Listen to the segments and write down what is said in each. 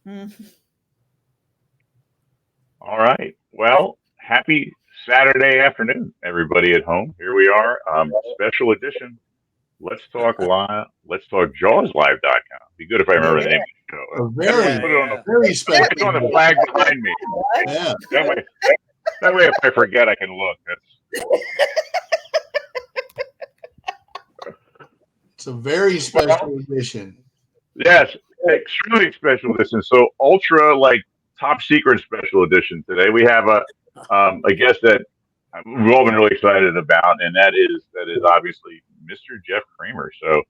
Mm. All right. Well, happy Saturday afternoon, everybody at home. Here we are, special edition. Let's talk live. Let's talk JawsLive.com. Be good if I remember the name of the show. A Yeah, very, Put it on the yeah. very It's on the special. flag behind me. Yeah. That way, that way, if I forget, I can look. That's It's a very well, special edition. yes, extremely special edition. So ultra like top secret special edition today. We have a guest that we've all been really excited about, and that is obviously Mr. Jeff Kramer. So,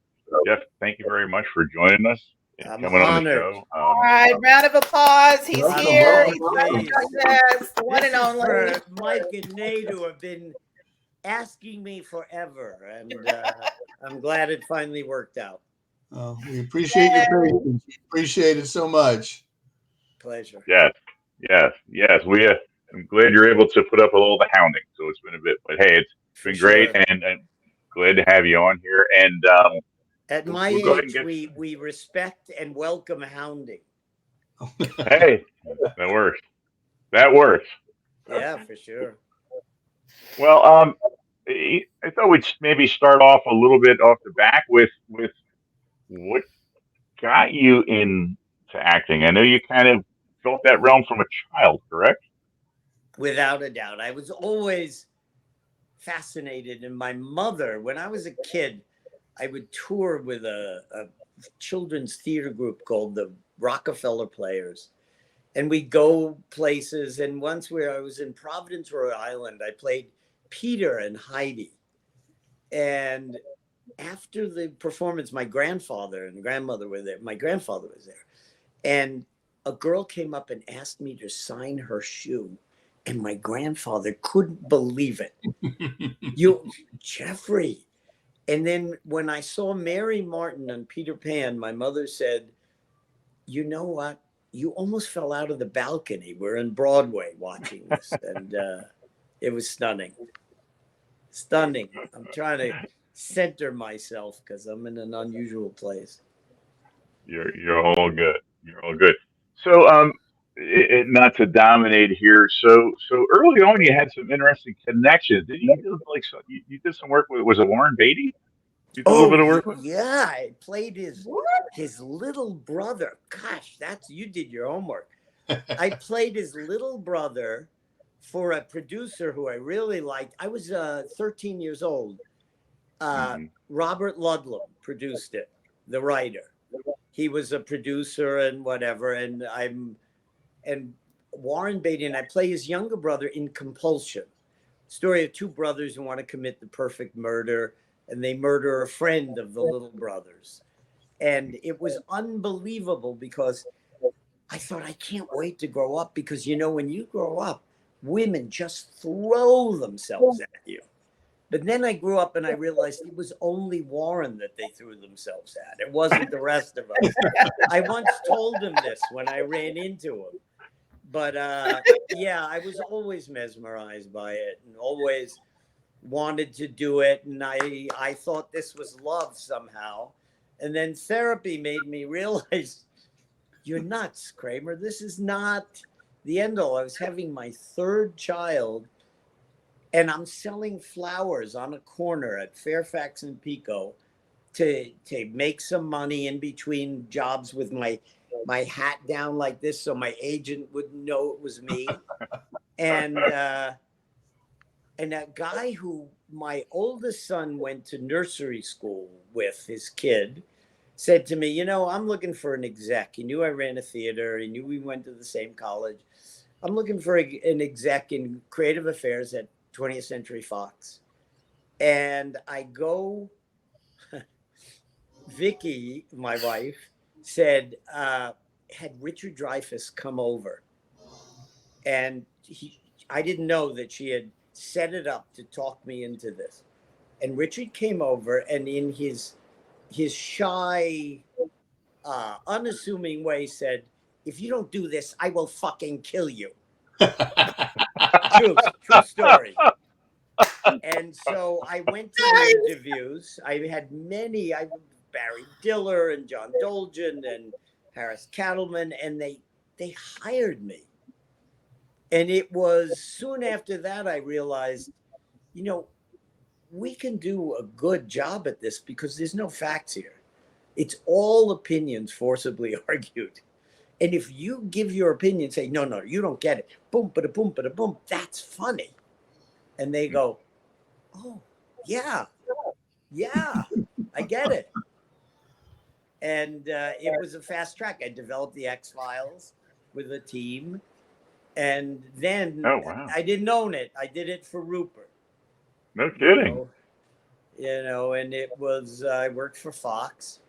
Jeff, thank you very much for joining us and I'm coming on the honored. show. Um, All right, round of applause. He's I'm Welcome, here. welcome, He's welcome. yes, the one This and is only. for Mike and Nate, who have been asking me forever, and I'm glad it finally worked out. We appreciate your patience. Appreciate it so much. Pleasure. yes, yes. I'm glad you're able to put up with all the hounding. So it's been a bit, but hey, it's For been great, sure. and glad to have you on here. And At my we'll go ahead and age, get. we respect and welcome hounding. Hey, that works. That works. Yeah, for sure. Well, I thought we'd maybe start off a little bit off the back with what got you into acting. I know you kind of felt that realm from a child, correct? Without a doubt. I was always fascinated. And my mother, when I was a kid, I would tour with a children's theater group called the Rockefeller Players. And we go places. And once where I was in Providence, Rhode Island, I played Peter and Heidi. And after the performance, my grandfather and grandmother were there. My grandfather was there. And a girl came up and asked me to sign her shoe. And my grandfather couldn't believe it. You, Jeffrey. And then when I saw Mary Martin on Peter Pan, my mother said, you know what? You almost fell out of the balcony. We're in Broadway watching this. And it was stunning. Stunning. I'm trying to center myself because I'm in an unusual place. You're all good. You're all good. So, not to dominate here. So early on, you had some interesting connections. Did you do like you did some work with was it Warren Beatty? You did a little Oh bit of work with? yeah, I played his What? his little brother. Gosh, that's you did your homework. I played his little brother for a producer who I really liked. I was 13 years old. Hmm. Robert Ludlum produced it, the writer. He was a producer and whatever. And Warren Beatty and I play his younger brother in Compulsion. Story of two brothers who want to commit the perfect murder, and they murder a friend of the little brothers. And it was unbelievable because I thought, I can't wait to grow up because, when you grow up, women just throw themselves at you. But then I grew up and I realized it was only Warren that they threw themselves at. It wasn't the rest of us. I once told him this when I ran into him. But yeah, I was always mesmerized by it and always wanted to do it. And I thought this was love somehow. And then therapy made me realize you're nuts, Kramer. This is not the end all. I was having my third child and I'm selling flowers on a corner at Fairfax and Pico to make some money in between jobs with my hat down like this so my agent wouldn't know it was me. And a guy who my oldest son went to nursery school with his kid said to me, I'm looking for an exec. He knew I ran a theater. He knew we went to the same college. I'm looking for an exec in creative affairs at 20th Century Fox. And I go, Vicky, my wife, said, had Richard Dreyfuss come over. And I didn't know that she had set it up to talk me into this. And Richard came over and in his shy, unassuming way said, if you don't do this, I will fucking kill you. True story. And so I went to the interviews. I had many, Barry Diller and John Dolgen and Harris Cattleman, and they hired me. And it was soon after that I realized, you know, we can do a good job at this because there's no facts here. It's all opinions forcibly argued. And if you give your opinion, say, no, you don't get it. Boom, bada boom, bada boom. That's funny. And they go, oh, yeah, I get it. And it was a fast track. I developed the X-Files with a team. And then Oh, wow. I didn't own it. I did it for Rupert. No kidding. And it was, I worked for Fox,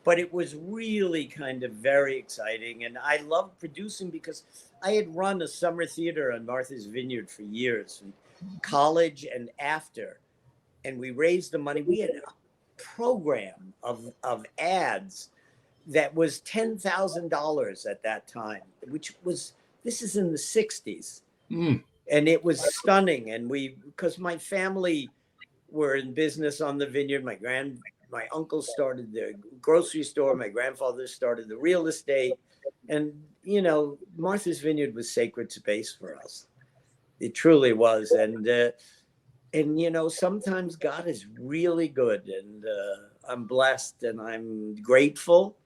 but it was really kind of very exciting. And I loved producing because I had run a summer theater on Martha's Vineyard for years, from college and after. And we raised the money. We had a program of ads that was $10,000 at that time, which was, this is in the 60s. Mm. And it was stunning. And because my family were in business on the vineyard, my uncle started the grocery store, my grandfather started the real estate. And, you know, Martha's Vineyard was sacred space for us. It truly was. And you know, sometimes God is really good, and I'm blessed and I'm grateful.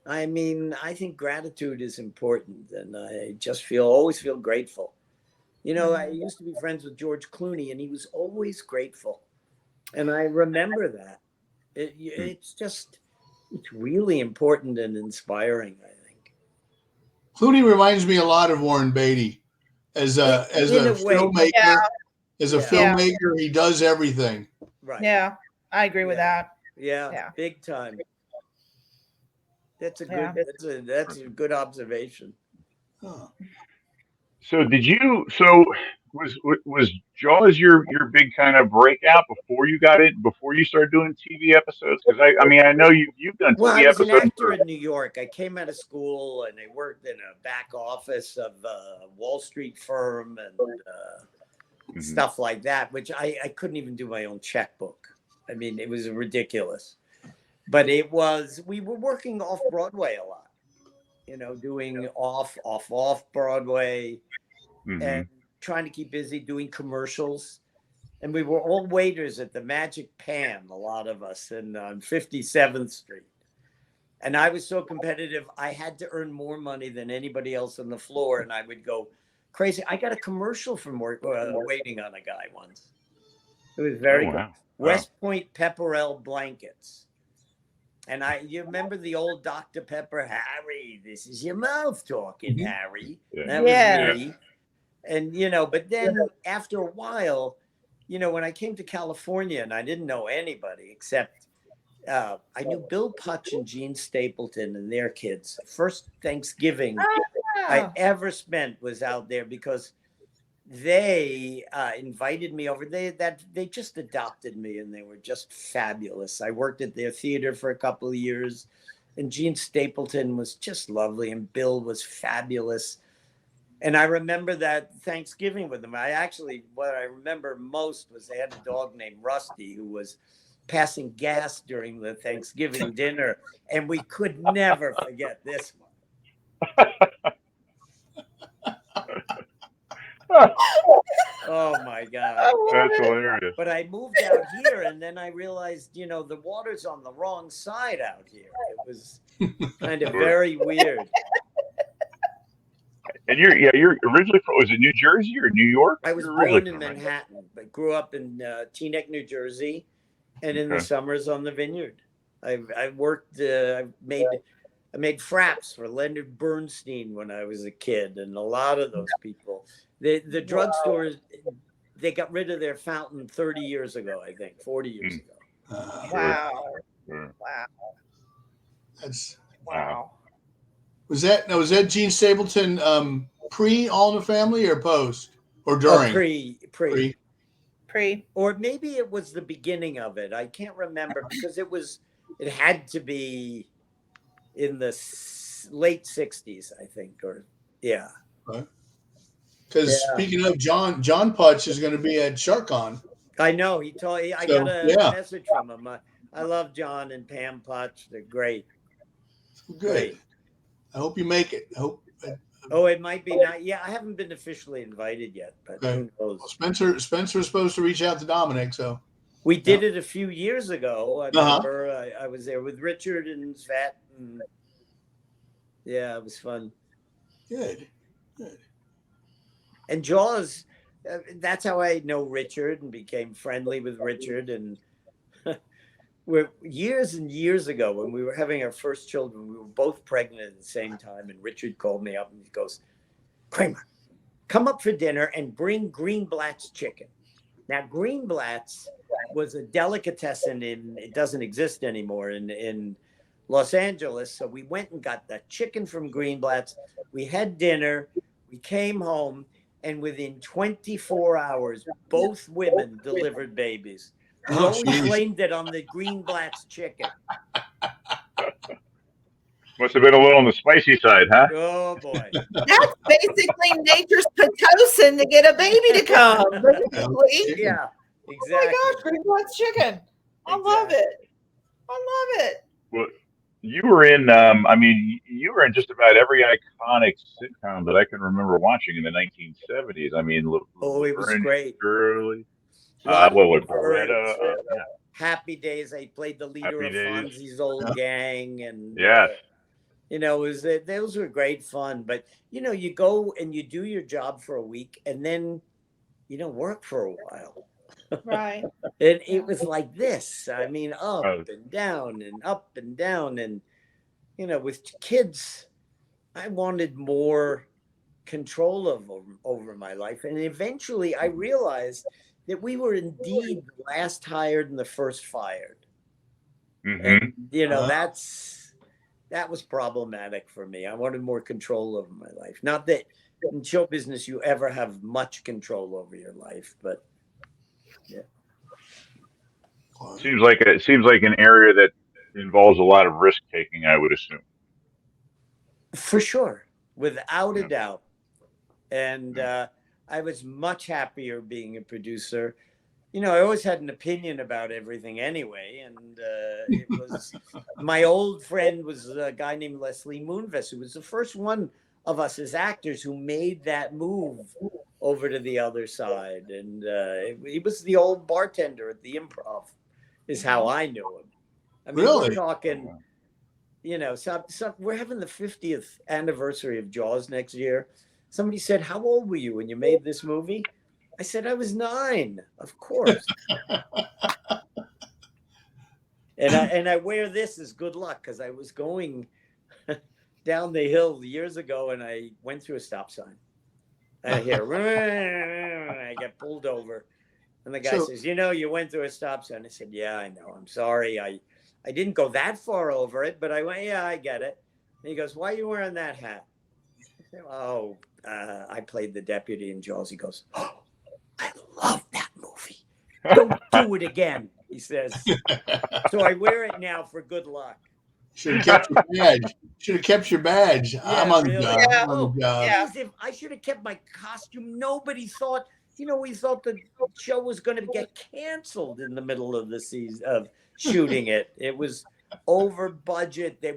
I mean, I think gratitude is important, and I just always feel grateful. You know, I used to be friends with George Clooney, and he was always grateful. And I remember that. It's really important and inspiring, I think. Clooney reminds me a lot of Warren Beatty as a way. filmmaker. Yeah. As a Yeah. filmmaker, he does everything. Right. Yeah, I agree with that. Yeah. Yeah. Big time. That's a Yeah. good. That's a good observation. Huh. So was Jaws your big kind of breakout before you got it, before you started doing TV episodes? Because I mean, I know you've done Well, TV I was an episodes. actor in New York. I came out of school and I worked in a back office of a Wall Street firm and stuff like that, which I couldn't even do my own checkbook. I mean, it was ridiculous. But we were working off Broadway a lot, you know, doing off Broadway and trying to keep busy doing commercials. And we were all waiters at the Magic Pan, a lot of us, on 57th Street. And I was so competitive, I had to earn more money than anybody else on the floor. And I would go crazy. I got a commercial from waiting on a guy once. It was very good. Wow. West Point Pepperell blankets. And you remember the old Dr. Pepper, Harry, this is your mouth talking, Harry. Yeah. That was me. And, you know, but then after a while, you know, when I came to California and I didn't know anybody except I knew Bill Putch and Gene Stapleton and their kids. First Thanksgiving I ever spent was out there because they invited me over. They just adopted me and they were just fabulous. I worked at their theater for a couple of years and Gene Stapleton was just lovely and Bill was fabulous. And I remember that Thanksgiving with them. What I remember most was they had a dog named Rusty who was passing gas during the Thanksgiving dinner. And we could never forget this one. Oh my God. That's hilarious. But I moved out here and then I realized, you know, the water's on the wrong side out here. It was kind of very weird. And you're originally from, was it New Jersey or New York? I was born in Manhattan, but grew up in Teaneck, New Jersey, and in the summers on the vineyard. I worked. I made fraps for Leonard Bernstein when I was a kid, and a lot of those people. The drugstores, they got rid of their fountain 30 years ago, I think, 40 years ago. Wow. Sure. Wow. That's Wow. was that Gene Stapleton pre All in the Family or post or during? Pre. Pre. Or maybe it was the beginning of it. I can't remember because it had to be in the late 60s, I think, Because speaking of John Putch is going to be at SharkCon. I know. I got a message from him. I love John and Pam Putch. They're great. Good. I hope you make it. I hope Oh, it might be not. Yeah, I haven't been officially invited yet, but Okay. who knows? Well, Spencer was supposed to reach out to Dominic, so We did it a few years ago. I Uh-huh. remember I was there with Richard and Svet. And yeah, it was fun. good. And Jaws, that's how I know Richard and became friendly with Richard. And we're years and years ago when we were having our first children, we were both pregnant at the same time. And Richard called me up and he goes, Kramer, come up for dinner and bring Greenblatt's chicken. Now, Greenblatt's was a delicatessen it doesn't exist anymore in Los Angeles. So we went and got the chicken from Greenblatt's. We had dinner. We came home. And within 24 hours, both women delivered babies. We Oh, always geez. blamed it on the Greenblatt's chicken. Must have been a little on the spicy side, huh? Oh, boy. That's basically nature's Pitocin to get a baby to come. Basically. Yeah, Oh exactly. my gosh, Greenblatt's chicken. I love it. I love it. Well, you were in. You were in just about every iconic sitcom that I can remember watching in the 1970s. I mean, Oh, it was Laverne and great. Shirley. Lot What of was birds. Beretta? Yeah. Happy Days. I played the leader Happy of Days. Fonzie's old gang, and Yes. you know, those were great fun. But you know, you go and you do your job for a week, and then you don't work for a while. Right. And it was like this. I mean, up Oh. and down and up and down, and you know, with kids, I wanted more control over my life, and eventually I realized that we were indeed the last hired and the first fired. Mm-hmm. And you know, Uh-huh. that was problematic for me. I wanted more control over my life. Not that in show business you ever have much control over your life, but Seems like an area that involves a lot of risk taking. I would assume. for sure, without a Yeah. doubt. And I was much happier being a producer. You know, I always had an opinion about everything anyway. And it was my old friend was a guy named Leslie Moonves, who was the first one of us as actors who made that move over to the other side. And he was the old bartender at the Improv, is how I knew him. I mean, Really? we're talking, you know, we're having the 50th anniversary of Jaws next year. Somebody said, how old were you when you made this movie? I said, I was 9, of course. and I wear this as good luck because I was going down the hill years ago and I went through a stop sign. I hear, I get pulled over. And the guy says, you know, you went through a stop sign. I said, yeah, I know. I'm sorry. I didn't go that far over it, but I went, yeah, I get it. And he goes, why are you wearing that hat? I said, oh, I played the deputy in Jaws. He goes, oh, I love that movie. Don't do it again, he says. So I wear it now for good luck. Should have kept your badge. Should have kept your badge. Yeah, I'm on really. the job. Yeah. I'm on the job. Yeah. As if I should have kept my costume. Nobody thought, you know, we thought the show was going to get canceled in the middle of the season of shooting it. It was over budget. We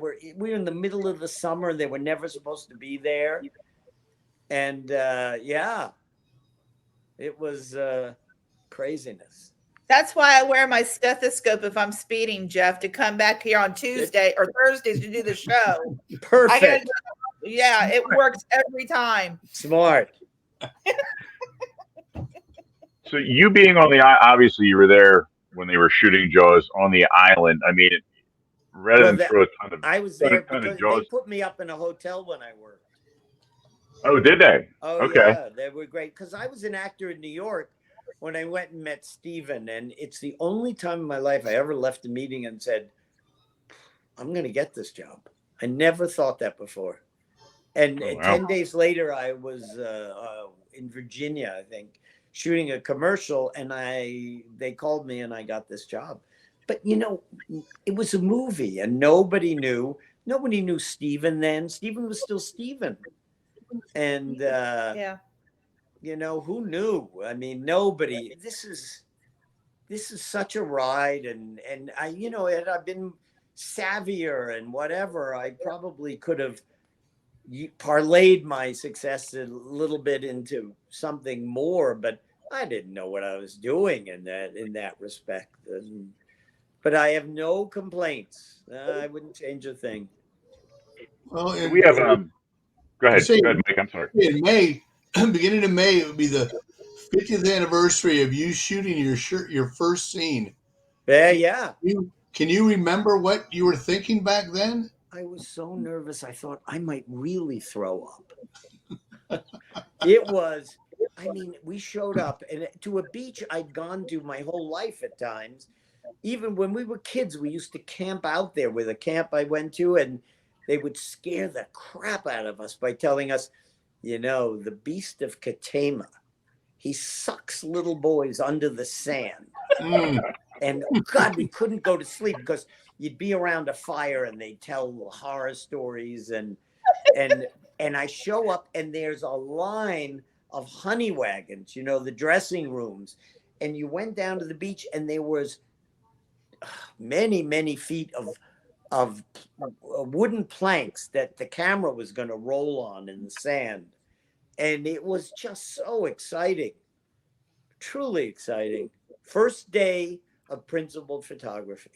were in the middle of the summer. They were never supposed to be there. And yeah, it was craziness. That's why I wear my stethoscope if I'm speeding, Jeff, to come back here on Tuesday or Thursdays to do the show. Perfect. Yeah, it works every time. Smart. So you being on the obviously you were there when they were shooting Jaws on the island. I mean, rather than throw a ton of I was throw a there ton of because Jaws. they put me up in a hotel when I worked. Oh, did they? Oh, Okay. yeah, they were great. Because I was an actor in New York when I went and met Steven. And it's the only time in my life I ever left a meeting and said, I'm going to get this job. I never thought that before. And Oh, wow. 10 days later, I was in Virginia, I think, shooting a commercial. And they called me and I got this job. But, you know, it was a movie and nobody knew. Nobody knew Steven then. Steven was still Steven. And Yeah. you know, who knew? I mean, nobody. This is such a ride, and I, you know, had I been savvier and whatever, I probably could have parlayed my success a little bit into something more, but I didn't know what I was doing in that respect. But I have no complaints. I wouldn't change a thing. Well, So we have go I ahead. say Go ahead, Mike. I'm sorry. in May, beginning of May, it would be the 50th anniversary of you shooting your first scene. Yeah. Can you remember what you were thinking back then? I was so nervous. I thought I might really throw up. It was, I mean, we showed up and to a beach I'd gone to my whole life at times. Even when we were kids, we used to camp out there with a camp I went to, and they would scare the crap out of us by telling us, the beast of Katama, he sucks little boys under the sand. Mm. And God, we couldn't go to sleep because you'd be around a fire and they'd tell horror stories and I show up and there's a line of honey wagons, the dressing rooms, and you went down to the beach and there was many, many feet of wooden planks that the camera was going to roll on in the sand. And it was just so exciting, truly exciting. First day of principal photography.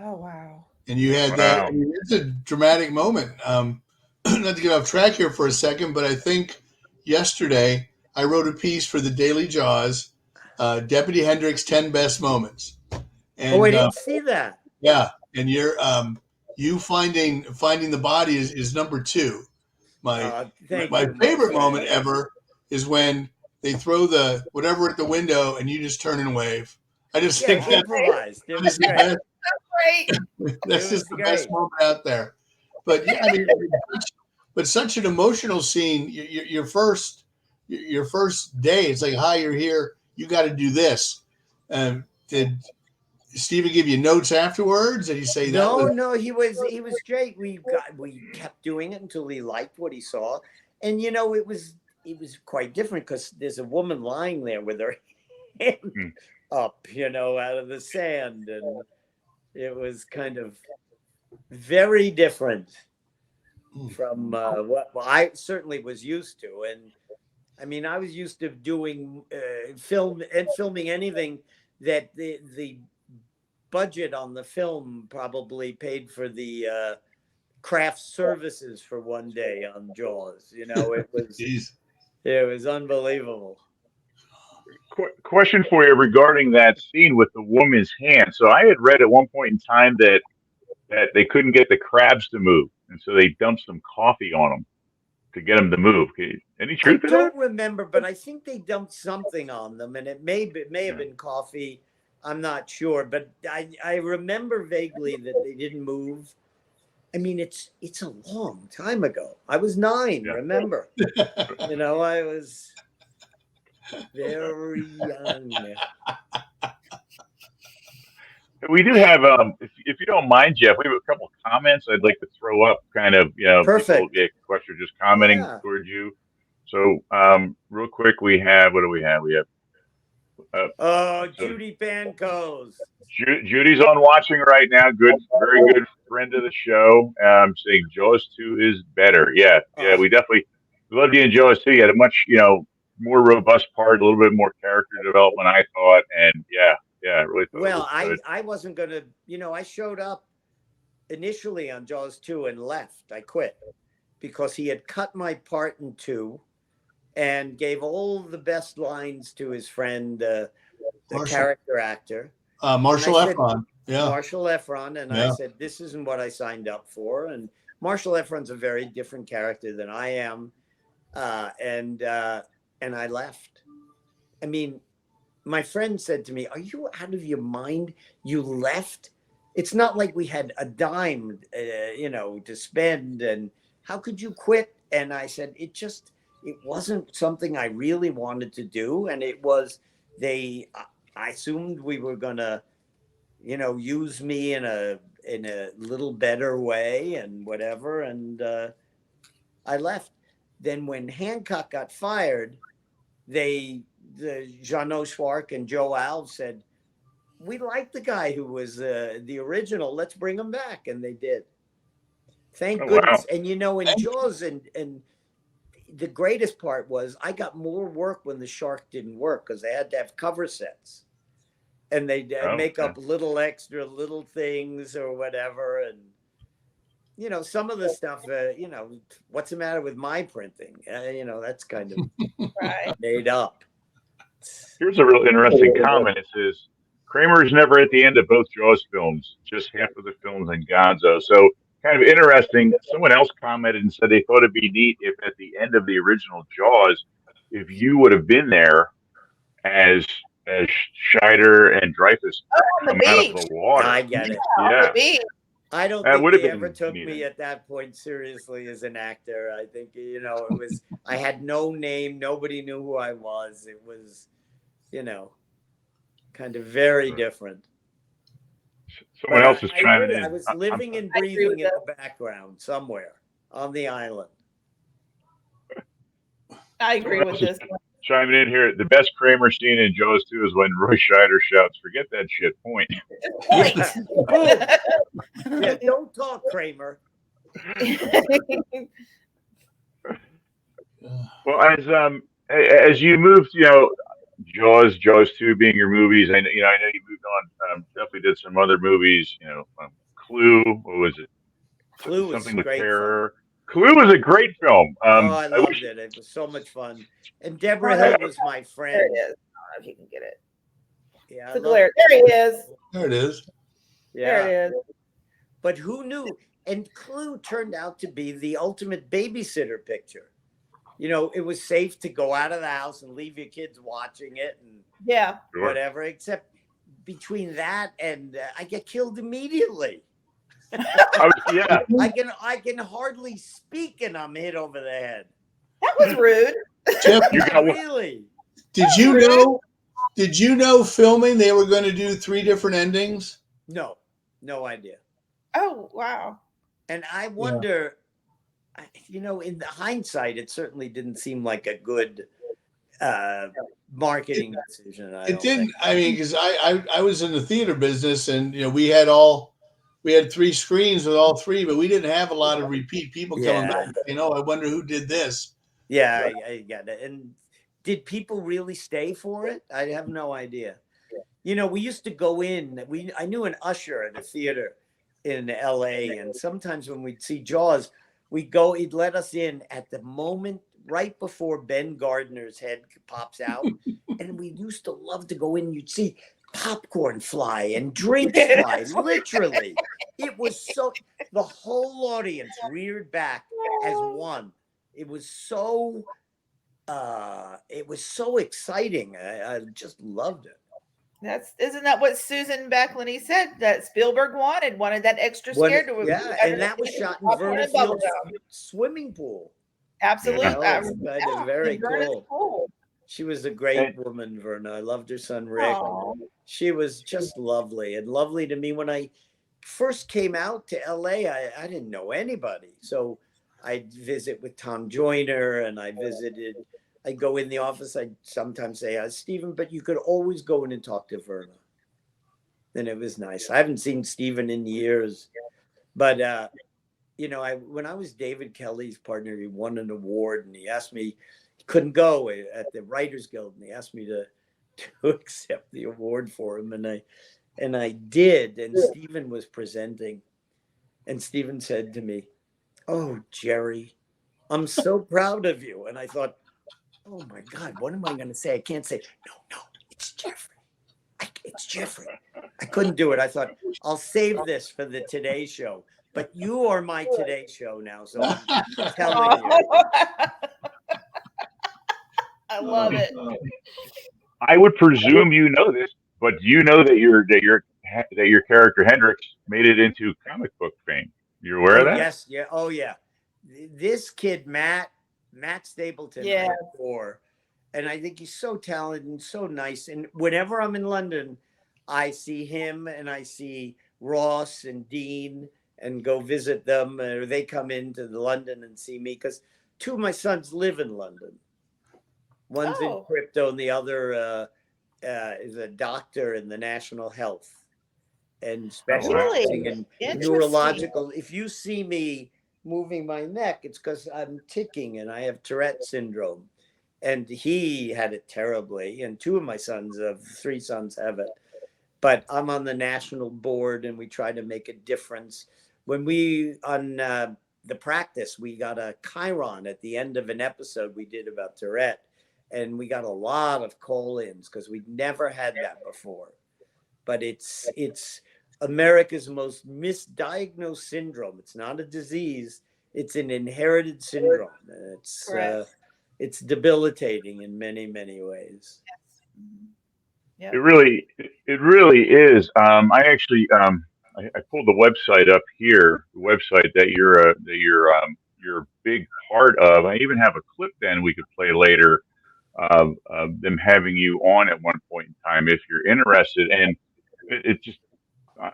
Oh, wow. And you had Wow. I mean, it's a dramatic moment. Not to get off track here for a second, but I think yesterday I wrote a piece for the Daily Jaws, Deputy Hendricks 10 Best Moments. And I didn't see that. yeah, and you finding the body is number 2. My favorite moment ever is when they throw the whatever at the window and you just turn and wave. I just think improvised. It was great. Great. that's just the best moment out there. But yeah, I mean, but such an emotional scene. Your first day, it's like, hi, you're here. You got to do this. Did Steven give you notes afterwards? Did he say that? No, he was great. We kept doing it until he liked what he saw, and it was quite different because there's a woman lying there with her hand up, out of the sand, and it was kind of very different from what I certainly was used to. And I mean, I was used to doing filming anything that the budget on the film probably paid for the craft services for one day on Jaws. It was unbelievable. Question for you regarding that scene with the woman's hand. So I had read at one point in time that they couldn't get the crabs to move, and so they dumped some coffee on them to get them to move. Any truth to that? I don't remember, but I think they dumped something on them, and it may have been coffee. I'm not sure, but I remember vaguely that they didn't move. I mean, it's a long time ago. I was 9. Yeah. Remember? I was very young. We do have, if you don't mind, Jeff, we have a couple of comments I'd like to throw up. Kind of, perfect. People, questions just commenting towards you. So, real quick, we have what do we have? We have. Judy Pancos. Judy's on watching right now. Good, very good friend of the show. Saying Jaws 2 is better. Yeah, we definitely loved you in Jaws 2. You had a much, more robust part, a little bit more character development, I thought, and I really thought. Well, I wasn't gonna, I showed up initially on Jaws 2 and left. I quit because he had cut my part in 2. And gave all the best lines to his friend, the character actor. Marshall Efron. Marshall Efron. And I said, this isn't what I signed up for. And Marshall Efron's a very different character than I am. And I left. I mean, my friend said to me, are you out of your mind? You left? It's not like we had a dime, to spend. And how could you quit? And I said, it wasn't something I really wanted to do. And it was, I assumed we were going to, use me in a little better way and whatever. And I left. Then when Hancock got fired, Jeannot Schwark and Joe Alves said, we like the guy who was the original. Let's bring him back. And they did. Thank Oh, goodness. wow. And in Jaws, and the greatest part was I got more work when the shark didn't work because they had to have cover sets, and they'd make Okay. up little extra little things or whatever. And some of the stuff, what's the matter with my printing? That's kind of Right. made up. Here's a real interesting comment. It says Kramer is never at the end of both Jaws films, just half of the films in Gonzo. So kind of interesting. Someone else commented and said they thought it'd be neat if at the end of the original Jaws, if you would have been there as as Scheider and Dreyfus On the come out of beach. the water. I get it. On Yeah, the beach. I don't that think would have they ever been took neat. me at that point seriously as an actor. I think, it was, I had no name. Nobody knew who I was. It was, kind of very different. Someone But else is I chiming agree. I in. was I'm living sorry. and breathing in the background somewhere on the island. I agree Someone with else is this. chiming in here. The best Kramer scene in Jaws 2 is when Roy Scheider shouts, "Forget that shit, point." Point. Yeah, don't talk, Kramer. Well, as you moved, Jaws 2 being your movies, I know you moved on. Definitely did some other movies. Clue. What was it? Clue was Something with great terror. Clue was a great film. Oh, I I loved wish. it. It was so much fun. And Deborah Hill was my There friend. it is. I don't know if you can get it. Yeah, The glare. There he is. There it is. Yeah. There it is. But who knew? And Clue turned out to be the ultimate babysitter picture. It was safe to go out of the house and leave your kids watching it and Yeah. Sure. whatever, except between that and I get killed immediately. Yeah. I can hardly speak and I'm hit over the head. That was rude. Jeff, You got one. Really? did you know filming they were going to do 3 different endings? No idea. Oh, wow. And I wonder, in the hindsight, it certainly didn't seem like a good marketing decision. It didn't. I mean, because I was in the theater business, and we had 3 screens with all 3, but we didn't have a lot of repeat people coming back. I wonder who did this. Yeah, I got it. And did people really stay for it? I have no idea. We used to go in. I knew an usher at a theater in L.A., and sometimes when we'd see Jaws, he'd let us in at the moment right before Ben Gardner's head pops out. And we used to love to go in. You'd see popcorn fly and drinks fly, literally. It was the whole audience reared back as one. It was so exciting. I just loved it. Isn't that what Susan Beckley said that Spielberg wanted that extra scare to and that was shot in Verna Field's swimming pool. Absolutely. It's kind of very cool. She was a great woman, Verna. I loved her son Rick. Aww. She was just lovely and lovely to me. When I first came out to LA, I didn't know anybody. So I'd visit with Tom Joyner, and I'd go in the office. I'd sometimes say, Stephen, but you could always go in and talk to Verna. And it was nice. I haven't seen Stephen in years, but when I was David Kelly's partner, he won an award, and he asked me, he couldn't go at the Writers Guild, and he asked me to accept the award for him, and I did. And Stephen was presenting, and Stephen said to me, "Oh, Jerry, I'm so proud of you." And I thought, oh my God, what am I going to say? I can't say, no, it's Jeffrey. It's Jeffrey. I couldn't do it. I thought, I'll save this for the Today Show. But you are my Today Show now, so I'm telling you. I love it. I would presume you know this, but do you know that your character Hendrix made it into comic book fame? You're aware of that? Yes, yeah. Oh, yeah. This kid, Matt Stapleton, Yeah. and I think he's so talented and so nice. And whenever I'm in London, I see him and I see Ross and Dean and go visit them, or they come into London and see me, because 2 of my sons live in London. One's in crypto, and the other is a doctor in the National Health and specializing in neurological. If you see me moving my neck, it's because I'm ticking and I have Tourette syndrome. And he had it terribly. And two of my sons, of three sons, have it. But I'm on the national board and we try to make a difference. When we, on the practice, we got a chyron at the end of an episode we did about Tourette. And we got a lot of call-ins because we'd never had that before. But it's America's most misdiagnosed syndrome. It's not a disease. It's an inherited syndrome. It's debilitating in many, many ways. Yes. It really is. I actually, I pulled the website up here, the website that you're a big part of. I even have a clip then we could play later of them having you on at one point in time if you're interested. And it just,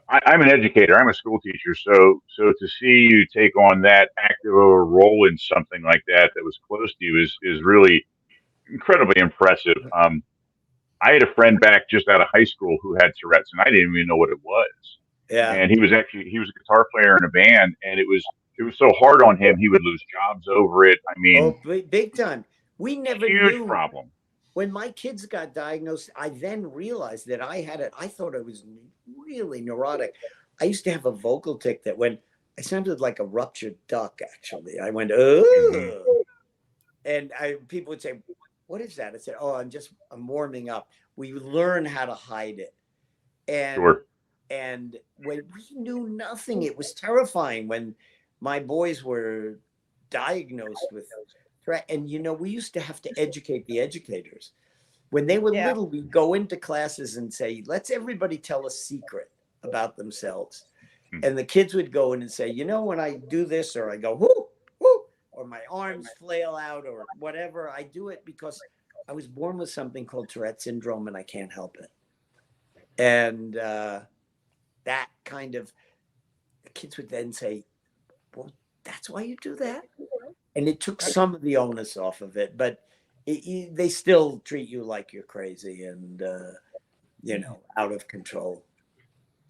I'm an educator. I'm a school teacher. So to see you take on that active of a role in something like that was close to you is really incredibly impressive. I had a friend back just out of high school who had Tourette's, and I didn't even know what it was. Yeah. And he was a guitar player in a band, and it was so hard on him. He would lose jobs over it. I mean, big time. We never huge knew. Problem. When my kids got diagnosed, I then realized that I had it. I thought I was really neurotic. I used to have a vocal tic that when I sounded like a ruptured duck, actually. I went, oh. And people would say, what is that? I said, oh, I'm warming up. We learn how to hide it. And, Sure. And when we knew nothing, it was terrifying when my boys were diagnosed with Tourette. And, we used to have to educate the educators. When they were little, we'd go into classes and say, let's everybody tell a secret about themselves. And the kids would go in and say, when I do this, or I go, whoo, whoo, or my arms flail out or whatever, I do it because I was born with something called Tourette syndrome and I can't help it. And that kind of, the kids would then say, well, that's why you do that? And it took some of the onus off of it, but they still treat you like you're crazy and, out of control.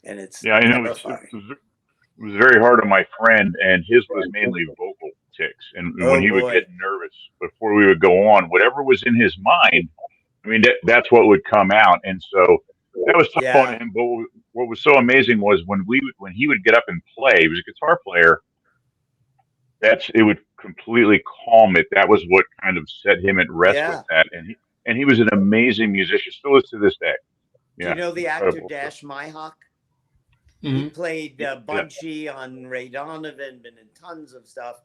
And it's terrifying. It was very hard on my friend, and his was mainly vocal tics. And when he would get nervous before we would go on, whatever was in his mind, I mean, that's what would come out. And so that was tough on him. But what was so amazing was when he would get up and play, he was a guitar player, it would completely calm it. That was what kind of set him at rest with that. And he was an amazing musician, still is to this day. Yeah. Do you know the actor Dash Myhawk? Mm-hmm. He played Bunchy on Ray Donovan, been in tons of stuff.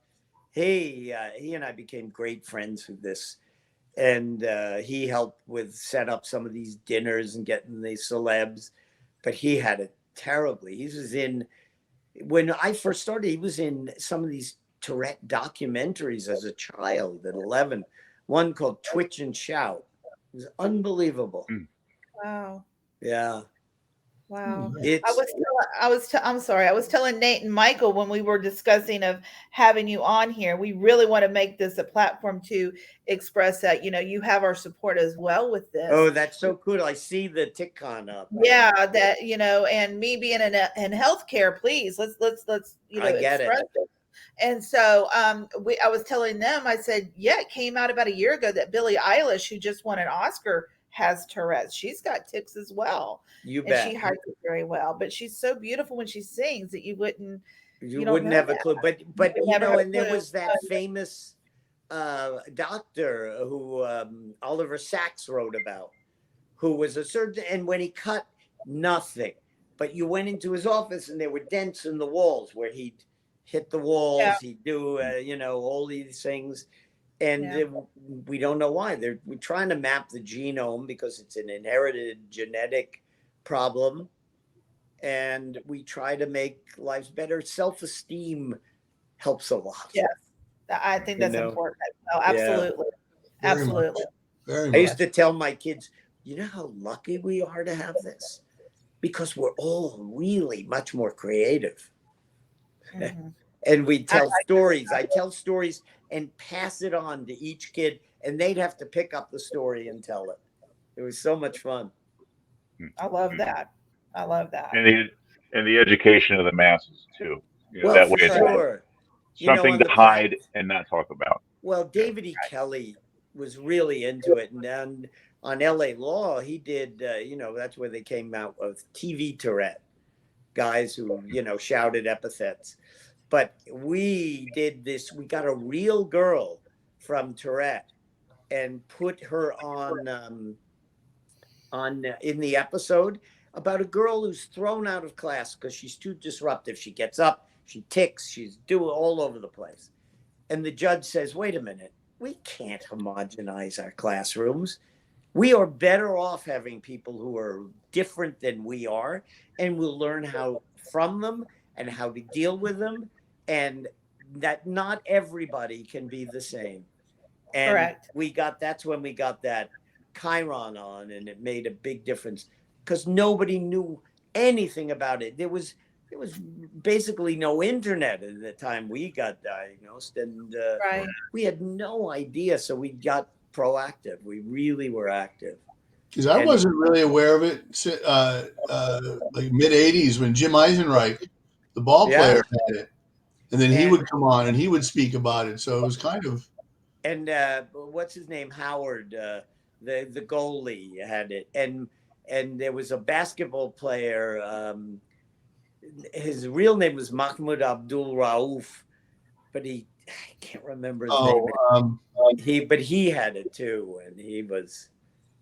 He and I became great friends with this. And he helped set up some of these dinners and getting the celebs. But he had it terribly. When I first started, he was in some of these Tourette documentaries as a child at 11. One called Twitch and Shout. It was unbelievable. Wow. Yeah. Wow. I was telling Nate and Michael when we were discussing of having you on here, we really want to make this a platform to express that, you have our support as well with this. Oh, that's so cool. I see the TikTon up. Yeah, that, and me being in healthcare, please, let's I get express it. And so I was telling them, I said, it came out about a year ago that Billie Eilish, who just won an Oscar, has Tourette's. She's got tics as well. You and bet. She hides it very well, but she's so beautiful when she sings that you wouldn't have a clue. But and there was that famous doctor who Oliver Sacks wrote about, who was a surgeon, and when he cut, nothing. But you went into his office and there were dents in the walls where he'd hit the walls, he'd do all these things. And we don't know why. We're trying to map the genome because it's an inherited genetic problem. And we try to make lives better. Self-esteem helps a lot. Yes, I think that's important. Oh, absolutely. Yeah. Absolutely. Very I much. used to tell my kids, you know how lucky we are to have this? Because we're all really much more creative. Mm-hmm. And we tell stories. I tell stories and pass it on to each kid, and they'd have to pick up the story and tell it. It was so much fun. I love that. I love that. And the education of the masses too. Well, for sure. something on to the hide and not talk about. Well, David E. Kelly was really into it, and then on L.A. Law, he did. That's where they came out with TV Tourette guys who shouted epithets. But we did this. We got a real girl from Tourette and put her on in the episode about a girl who's thrown out of class because she's too disruptive. She gets up, she ticks, she's doing all over the place. And the judge says, wait a minute, we can't homogenize our classrooms. We are better off having people who are different than we are, and we'll learn how from them and how to deal with them, and that not everybody can be the same. And Correct. that's when we got that Chiron on, and it made a big difference because nobody knew anything about it. There was basically no internet at the time we got diagnosed, and Right. we had no idea. So we got proactive. We really were active. Because I wasn't really aware of it like mid '80s when Jim Eisenreich, the ball player, had it, and then he would come on and he would speak about it. So it was kind of. And what's his name? Howard, the goalie, had it, and there was a basketball player. His real name was Mahmoud Abdul Rauf, but I can't remember his name. But he had it too, and he was,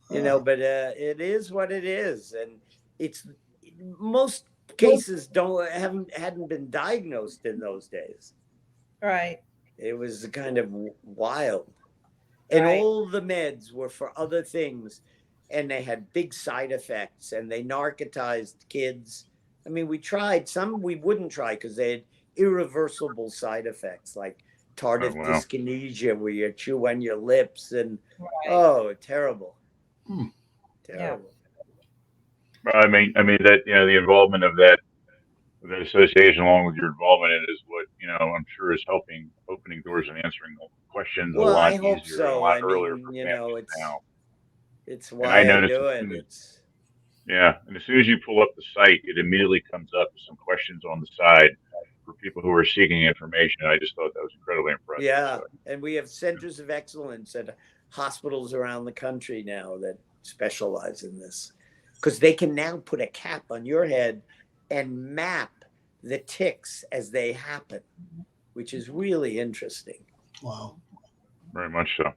But it is what it is, and it's most cases hadn't been diagnosed in those days. Right. It was kind of wild. And all the meds were for other things, and they had big side effects, and they narcotized kids. I mean, we tried some we wouldn't try because they had irreversible side effects like tardive dyskinesia, where you chew on your lips, and terrible. Terrible. I mean that the involvement of that association, along with your involvement in it, is what I'm sure is helping opening doors and answering questions a lot easier and a lot earlier for families now. It's why I do it. And as soon as you pull up the site, it immediately comes up with some questions on the side for people who are seeking information. I just thought that was incredibly impressive. Yeah, and we have centers of excellence at hospitals around the country now that specialize in this, because they can now put a cap on your head and map the tics as they happen, which is really interesting. Wow. Very much so.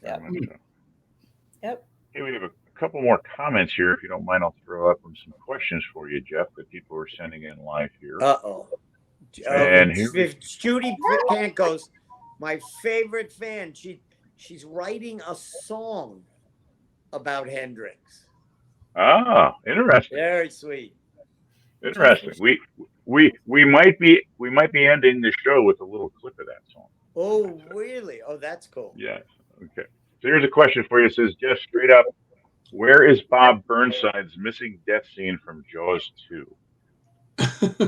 Yep. Hey, we have a couple more comments here. If you don't mind, I'll throw up some questions for you, Jeff, that people are sending in live here. And Judy Pankos, my favorite fan, she's writing a song about Hendrix. Ah, interesting. Very sweet. Interesting. We might be ending the show with a little clip of that song. Oh, really? Oh, that's cool. Yes. Okay. So here's a question for you. It says, Jeff, straight up, where is Bob Burnside's missing death scene from Jaws 2?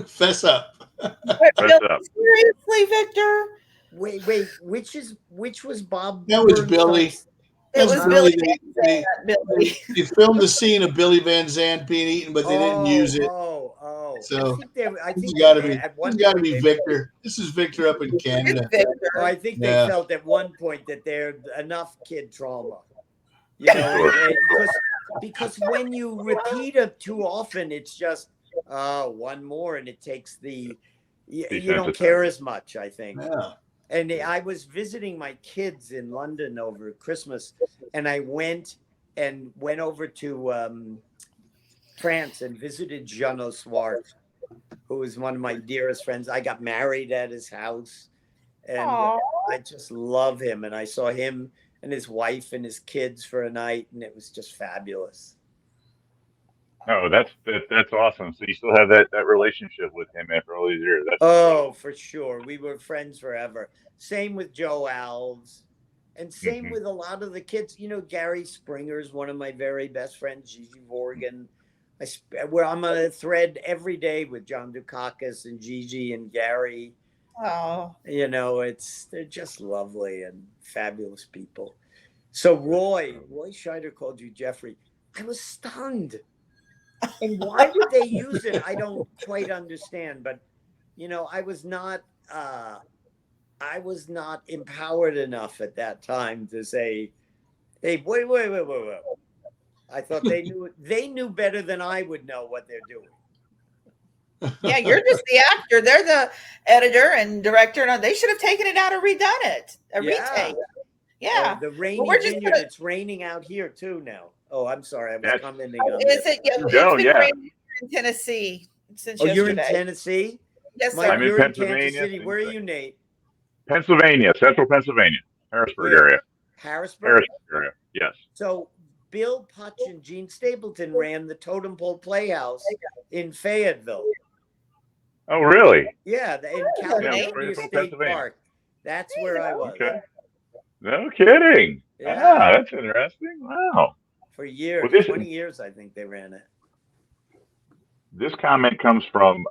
Fess up. Fess up. Seriously, Victor? Wait. Which was Bob? That was Billy. It was Billy. They filmed the scene of Billy Van Zandt being eaten, but they didn't use it. So I think it's got to be Victor. This is Victor up in Canada. I think they felt at one point that there's enough kid trauma. Because when you repeat it too often, it's just one more, and it takes you don't care as much, I think. Yeah. And I was visiting my kids in London over Christmas, and I went over to France and visited Jeannot Swart, who was one of my dearest friends. I got married at his house, and I just love him. And I saw him and his wife and his kids for a night, and it was just fabulous. Oh, that's awesome. So you still have that relationship with him after all these years. For sure. We were friends forever. Same with Joe Alves, and same with a lot of the kids. Gary Springer's one of my very best friends, Gigi Vorgan. I'm on a thread every day with John Dukakis and Gigi and Gary. Oh. They're just lovely and fabulous people. So Roy Scheider called you Jeffrey. I was stunned. And why would they use it? I don't quite understand. But, I was not I was not empowered enough at that time to say, "Hey, wait." I thought they knew better than I would know what they're doing. Yeah, you're just the actor. They're the editor and director, and they should have taken it out and redone it. A retake. Yeah. The rainy we're just vineyard. gonna- It's raining out here too now. Oh, I'm sorry. I was Yes. commenting on Is this. it? Yeah, Joe, it's been yeah. raining in Tennessee since Oh, yesterday. you're in Tennessee? Yes, Mike, sir. I'm in you're in Kansas Pennsylvania. City. Where are you, Nate? Pennsylvania, central Pennsylvania, Harrisburg Where? area. Harrisburg? Area. Yes. So Bill Putch and Gene Stapleton ran the Totem Pole Playhouse in Fayetteville. Oh, really? Yeah, in Yeah, California Fayetteville, State Pennsylvania. Park. That's where I was. Okay. No kidding. Yeah. Ah, that's interesting. Wow. For years, Well, this- 20 years, I think they ran it. This comment comes from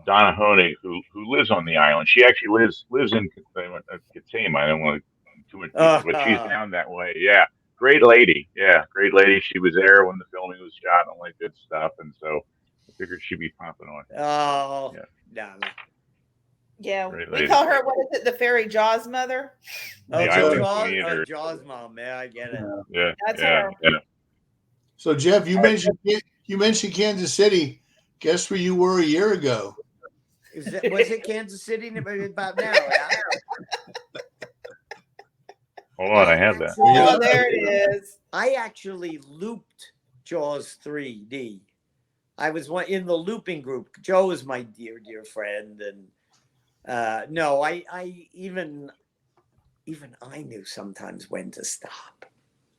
Donna Honig, who lives on the island. She actually lives in Katima. I don't want to too much, but she's down that way. Yeah, great lady. Yeah, great lady. She was there when the filming was shot and all that good stuff, and so I figured she'd be popping on. Oh, Yeah. Donna. Yeah, Great we lady. call her, what is it, the fairy Jaws mother? Oh, The island Jaws, queen or- Jaws mom. Yeah, I get it. Yeah, That's yeah, her. yeah. So Jeff, you mentioned Kansas City. Guess where you were a year ago? Was it Kansas City about now? Yeah? Hold on, I have that. Oh, there it is. I actually looped Jaws 3D. I was in the looping group. Joe is my dear friend, and no, I even I knew sometimes when to stop.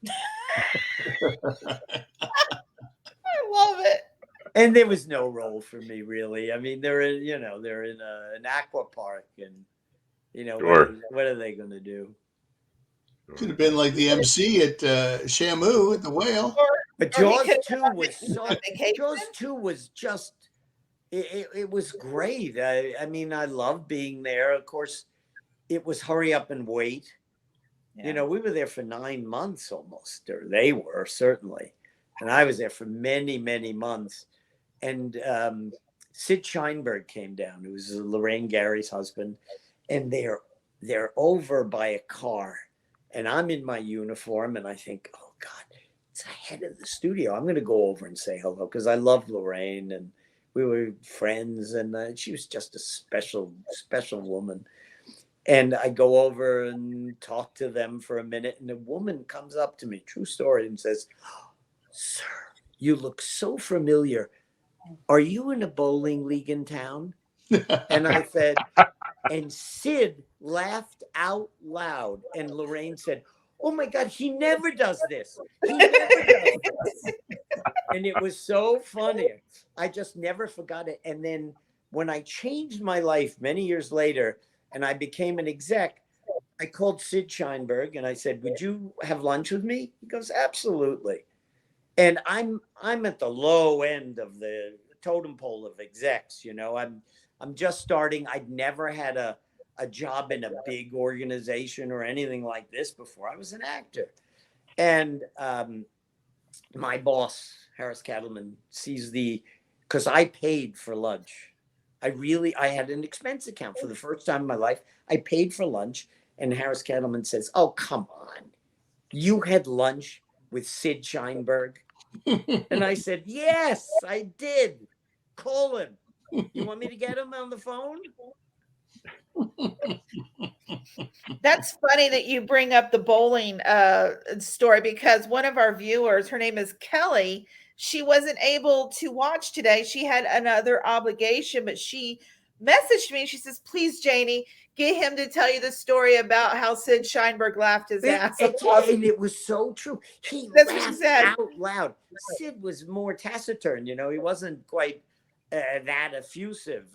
I love it. And there was no role for me, really. I mean, they're in an aqua park, and Sure. what are they going to do? Could have been like the MC at Shamu at the Whale. But Or he Jaws could have 2 gone was on vacation. Jaws 2 was just it was great. I mean, I loved being there. Of course, it was hurry up and wait. Yeah. We were there for 9 months almost, or they were certainly, and I was there for many months. And Sid Sheinberg came down, who was Lorraine Gary's husband, and they're over by a car, and I'm in my uniform, and I think, oh God, it's ahead of the studio. I'm going to go over and say hello because I loved Lorraine, and we were friends, and she was just a special woman. And I go over and talk to them for a minute, and a woman comes up to me, true story, and says, "Sir, you look so familiar. Are you in a bowling league in town?" And I said, and Sid laughed out loud. And Lorraine said, "Oh my God, he never does this. He never does this." And it was so funny. I just never forgot it. And then when I changed my life many years later and I became an exec, I called Sid Sheinberg and I said, "Would you have lunch with me?" He goes, "Absolutely." And I'm at the low end of the totem pole of execs. I'm just starting. I'd never had a job in a big organization or anything like this before. I was an actor. And my boss, Harris Cattleman, sees because I paid for lunch. I had an expense account for the first time in my life. I paid for lunch. And Harris Cattleman says, "Oh, come on. You had lunch with Sid Sheinberg?" And I said, "Yes, I did. Call him. You want me to get him on the phone?" That's funny that you bring up the bowling story because one of our viewers, her name is Kelly, she wasn't able to watch today. She had another obligation, but she messaged me. She says, "Please, Janie, get him to tell you the story about how Sid Sheinberg laughed his ass off." And it was so true. He That's what she laughed said. out loud. Sid was more taciturn. He wasn't quite that effusive.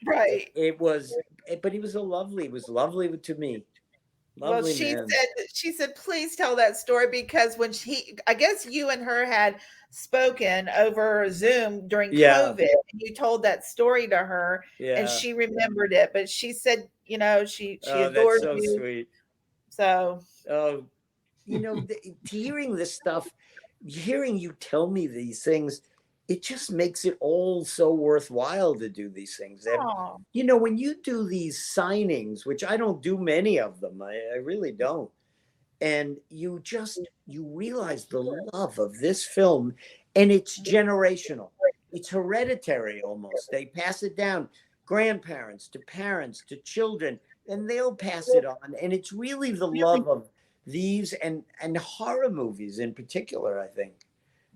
Right. But he was lovely to me. Well, Lovely she man. said, "Please tell that story," because when I guess you and her had spoken over Zoom during COVID, and you told that story to her, and she remembered it. But she said, she adored that's so you. sweet. So, hearing this stuff, hearing you tell me these things, it just makes it all so worthwhile to do these things. And, Oh, when you do these signings, which I don't do many of them, I really don't. And you realize the love of this film, and it's generational. It's hereditary almost. They pass it down, grandparents to parents to children, and they'll pass it on. And it's really the love of these and horror movies in particular, I think.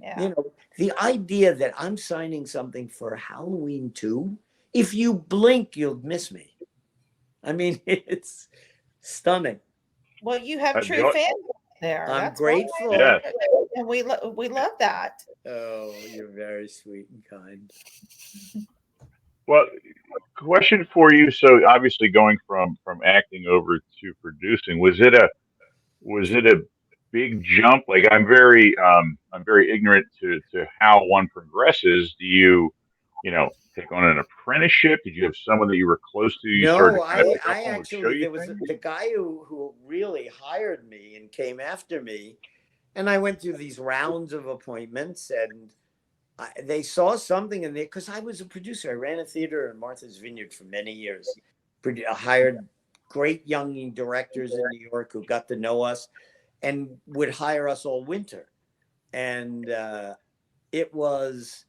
yeah. The idea that I'm signing something for Halloween 2, if you blink, you'll miss me. I mean, it's stunning. Well, you have The true fans there. I'm That's why. grateful. Yes. And we love that. Oh, you're very sweet and kind. Well, question for you. So obviously going from acting over to producing, was it a big jump? Like I'm very ignorant to how one progresses. Do you take on an apprenticeship? Did you have someone that you were close to you started No, to kind of pick up I on would show actually, you there was things? the guy who really hired me and came after me, and I went through these rounds of appointments, and they saw something in there because I was a producer. I ran a theater in Martha's Vineyard for many years. Hired great young directors in New York who got to know us and would hire us all winter, and it was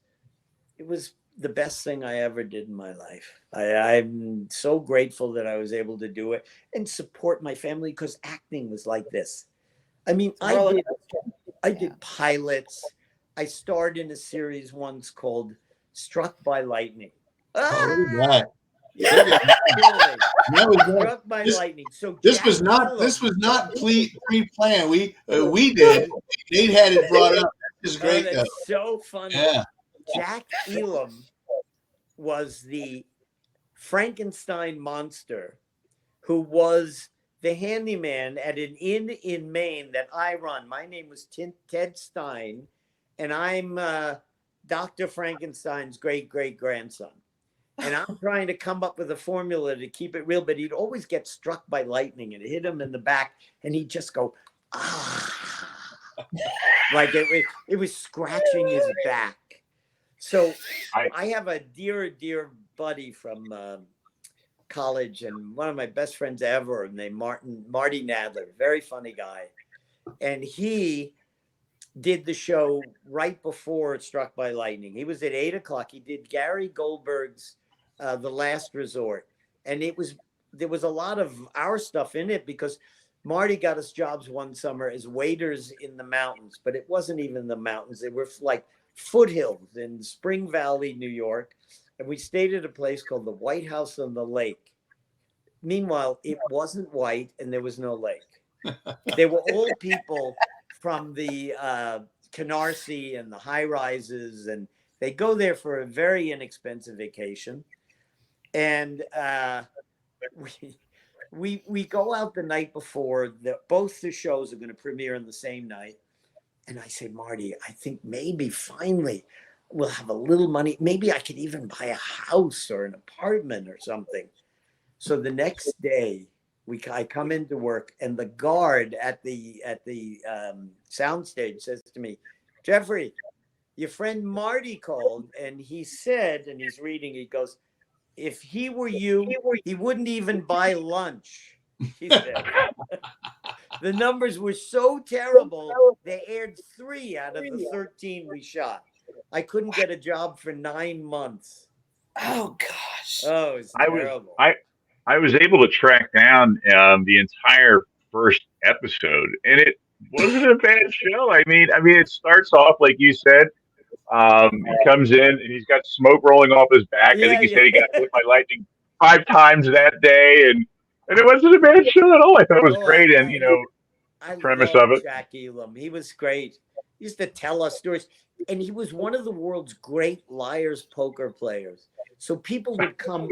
it was the best thing I ever did in my life. I'm so grateful that I was able to do it and support my family because acting was like this. I mean, It's a roller coaster. I Yeah. did pilots. I starred in a series once called Struck by Lightning. Oh, look Ah! at that. Yeah, Look at really. That was good. Struck by Lightning. So This was Jack not Elam. pre-planned. We did. Nate had it brought up. This is Oh, great though. that's so funny. Yeah. Jack Elam was the Frankenstein monster who was the handyman at an inn in Maine that I run. My name was Ted Stein, and I'm Dr. Frankenstein's great great grandson. And I'm trying to come up with a formula to keep it real, but he'd always get struck by lightning and hit him in the back, and he'd just go, ah, like it was scratching his back. So I have a dear buddy from college and one of my best friends ever named Marty Nadler, very funny guy. And he did the show right before it Struck by Lightning. He was at 8:00. He did Gary Goldberg's The Last Resort. And there was a lot of our stuff in it because Marty got us jobs one summer as waiters in the mountains, but it wasn't even the mountains. They were like foothills in Spring Valley, New York. And we stayed at a place called the White House on the Lake. Meanwhile, it wasn't white and there was no lake. They were all people from the Canarsie and the high rises, and they go there for a very inexpensive vacation. And we go out the night before. Both the shows are going to premiere on the same night. And I say, Marty, I think maybe finally we'll have a little money. Maybe I could even buy a house or an apartment or something. So the next day, I come into work, and the guard at the soundstage says to me, Jeffrey, your friend Marty called, and he said, and he's reading, he goes, if he were you, he wouldn't even buy lunch, he said. The numbers were so terrible, they aired 3 out of the 13 we shot. I couldn't get a job for 9 months. Oh gosh. Oh, it's terrible. I was able to track down the entire first episode, and it wasn't a bad show. I mean, it starts off like you said. He comes in and he's got smoke rolling off his back. I think he said he got hit by lightning 5 times that day, and it wasn't a bad show at all. I thought it was great, I premise love of it. Jack Elam. He was great. He used to tell us stories, and he was one of the world's great liar's poker players. So people would come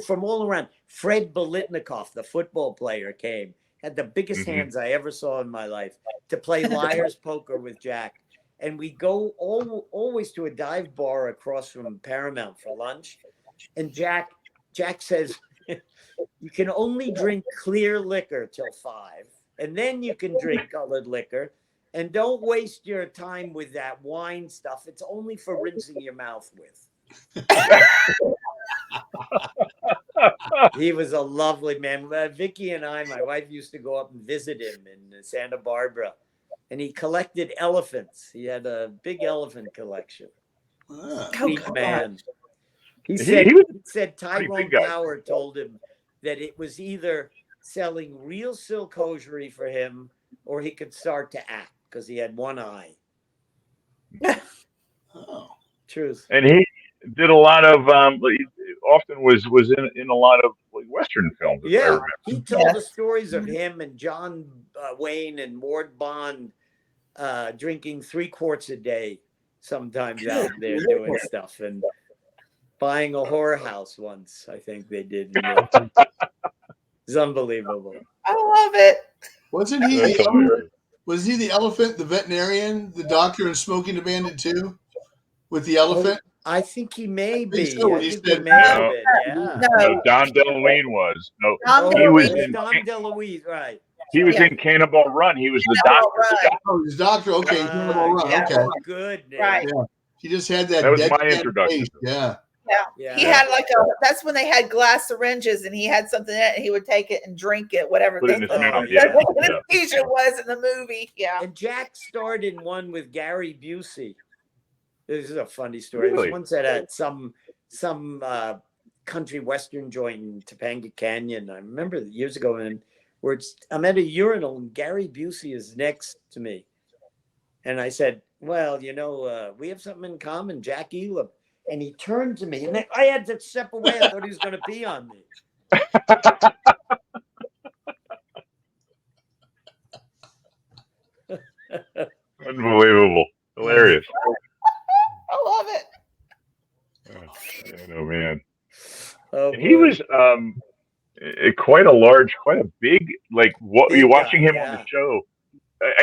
from all around. Fred Bolitnikoff, the football player, came, had the biggest hands I ever saw in my life, to play liar's poker with Jack. And we go always to a dive bar across from Paramount for lunch. And Jack says, you can only drink clear liquor till 5. And then you can drink colored liquor. And don't waste your time with that wine stuff. It's only for rinsing your mouth with. He was a lovely man. Vicky and I, my wife, used to go up and visit him in Santa Barbara, and he collected elephants. He had a big elephant collection. Sweet man. He said Tyrone Power told him that it was either selling real silk hosiery for him or he could start to act because he had one eye. Oh. Truth. And he did a lot of often was in a lot of Western films. Yeah, he told the stories of him and John Wayne and Ward Bond drinking 3 quarts a day, sometimes out there doing stuff, and buying a whorehouse once. I think they did. It's unbelievable. I love it. Wasn't he? Was he the elephant, the veterinarian, the doctor in Smokey and the Bandit too, with the elephant? I think he may be. So I think he may have been. Yeah. No, Dom DeLuise was. No, he was Dom DeLuise, right? He was in Cannonball Run. He was the doctor. Oh, he was doctor. Okay, Cannonball Run. Yeah, okay, good. Right. Yeah. He just had that. That was my introduction. Yeah. Yeah. He had that's when they had glass syringes and he had something in it and he would take it and drink it, whatever. Put it in his mouth. That's what anesthesia was in the movie. Yeah. And Jack starred in one with Gary Busey. This is a funny story. Really? It was once at some country western joint in Topanga Canyon. I remember years ago, and I'm at a urinal and Gary Busey is next to me. And I said, well, we have something in common, Jack Elam. And he turned to me, and I had to step away. I thought he was going to pee on me. Unbelievable. Hilarious. I love it. Oh, man. Oh, he was quite a big, you're watching him on the show.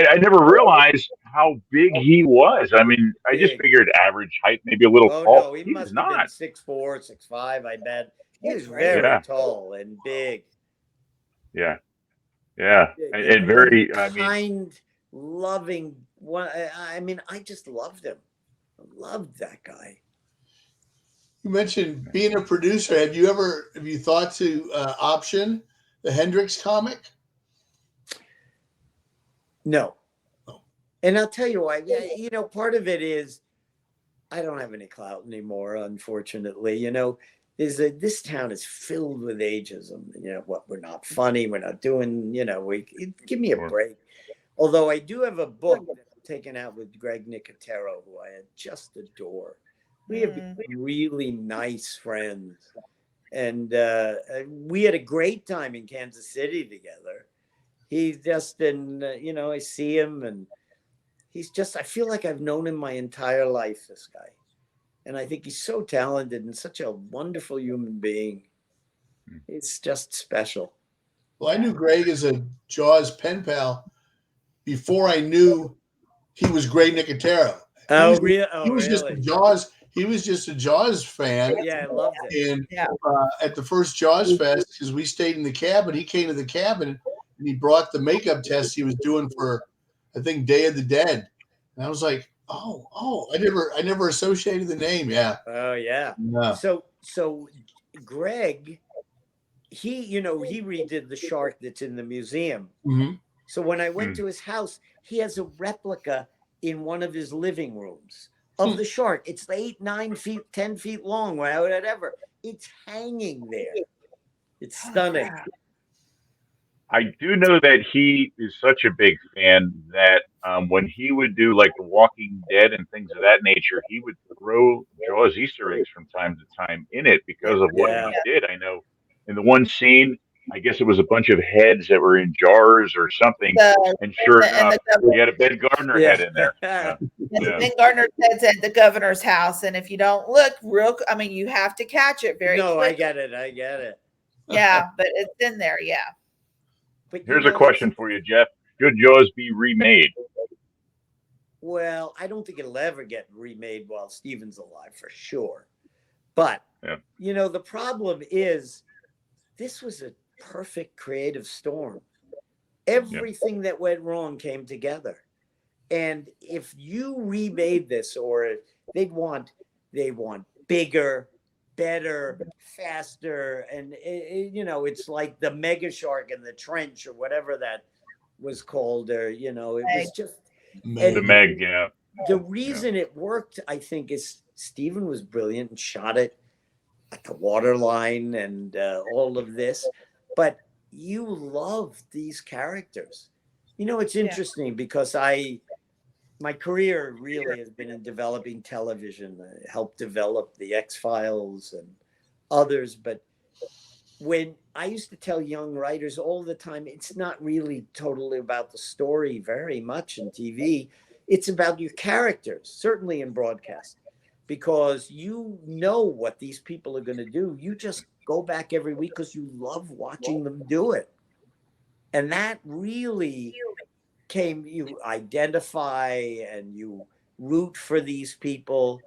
I never realized how big he was. I mean, I just figured average height, maybe a little tall. No, he must have been 6'4", 6'5", I bet. He was very tall and big. Yeah. And very kind, loving. I mean, I just loved him. I loved that guy. You mentioned being a producer. Have you thought to option the Hendrix comic? No. And I'll tell you why. Part of it is I don't have any clout anymore, unfortunately. This town is filled with ageism. We're not funny. We're not doing, give me a break. Although I do have a book that I'm taking out with Greg Nicotero, who I just adore. We have really nice friends. And we had a great time in Kansas City together. He's just I see him and I feel like I've known him my entire life, this guy. And I think he's so talented and such a wonderful human being. It's just special. Well, I knew Greg as a Jaws pen pal before I knew he was Greg Nicotero. He was just a Jaws. He was just a Jaws fan. Yeah, I loved it. And at the first Jaws Fest, because we stayed in the cabin, he came to the cabin and he brought the makeup test he was doing for, I think, Day of the Dead. And I was like, oh, I never associated the name. Yeah. Oh yeah. So Greg, he redid the shark that's in the museum. Mm-hmm. So when I went to his house, he has a replica in one of his living rooms of the shark. It's 8, 9 feet, 10 feet long, whatever. It's hanging there. It's stunning. I do know that he is such a big fan that when he would do like The Walking Dead and things of that nature, he would throw Jaws Easter eggs from time to time in it because of what he did. I know in the one scene, I guess it was a bunch of heads that were in jars or something. And sure enough, he had a Ben Gardner head in there. Ben Gardner head's at the governor's house. And if you don't look you have to catch it very quickly. I get it. Yeah, but it's in there. Yeah. But here's a question for you, Jeff. Should Jaws be remade? Well, I don't think it'll ever get remade while Steven's alive, for sure. But, the problem is this was a perfect creative storm. Everything that went wrong came together. And if you remade this, or they want bigger, better, faster, and it's like the Mega Shark in the Trench or whatever that was called, or it was just. The And Meg, yeah. the reason it worked, I think, is Steven was brilliant and shot it at the waterline and all of this, but you love these characters. It's interesting because my career really has been in developing television. I helped develop the X-Files and others, but when I used to tell young writers all the time, it's not really totally about the story very much in TV. It's about your characters, certainly in broadcast, because you know what these people are going to do. You just go back every week because you love watching them do it. And that really you identify and you root for these people.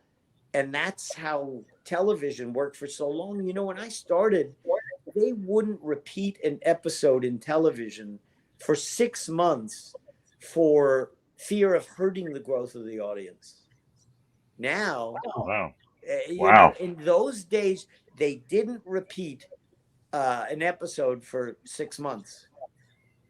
And that's how television worked for so long. When I started, they wouldn't repeat an episode in television for 6 months for fear of hurting the growth of the audience. Now, Wow. In those days, they didn't repeat an episode for 6 months.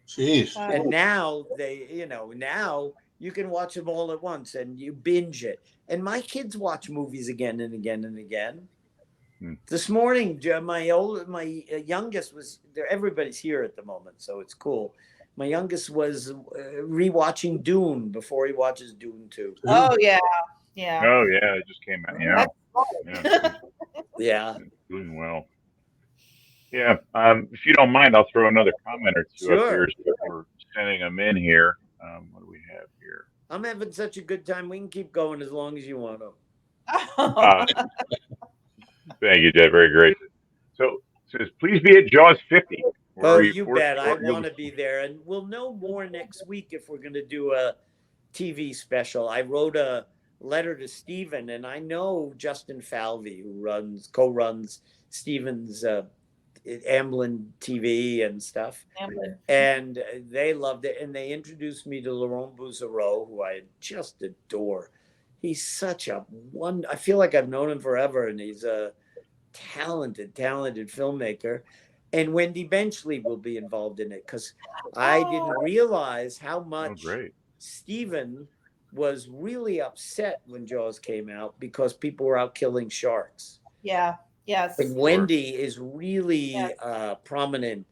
Jeez. And now now you can watch them all at once and you binge it. And my kids watch movies again and again and again. This morning, my youngest was there. Everybody's here at the moment, so it's cool. My youngest was rewatching Dune before he watches Dune 2. Oh yeah. Oh yeah, it just came out. Yeah. Yeah. Doing well. Yeah. If you don't mind, I'll throw another comment or two up here. So we're sending them in here. What do we have here? I'm having such a good time. We can keep going as long as you want to. Thank you, Dad. Very great. So it says, please be at Jaws 50. Oh, you bet. I want to be there. And we'll know more next week if we're going to do a TV special. I wrote a letter to Steven, and I know Justin Falvey, who co-runs Steven's Amblin TV and stuff. And they loved it. And they introduced me to Laurent Bouzereau, who I just adore. He's such I feel like I've known him forever, and he's a talented filmmaker. And Wendy Benchley will be involved in it, because I didn't realize how much Steven was really upset when Jaws came out because people were out killing sharks. Yeah. Yes. And Wendy is really prominent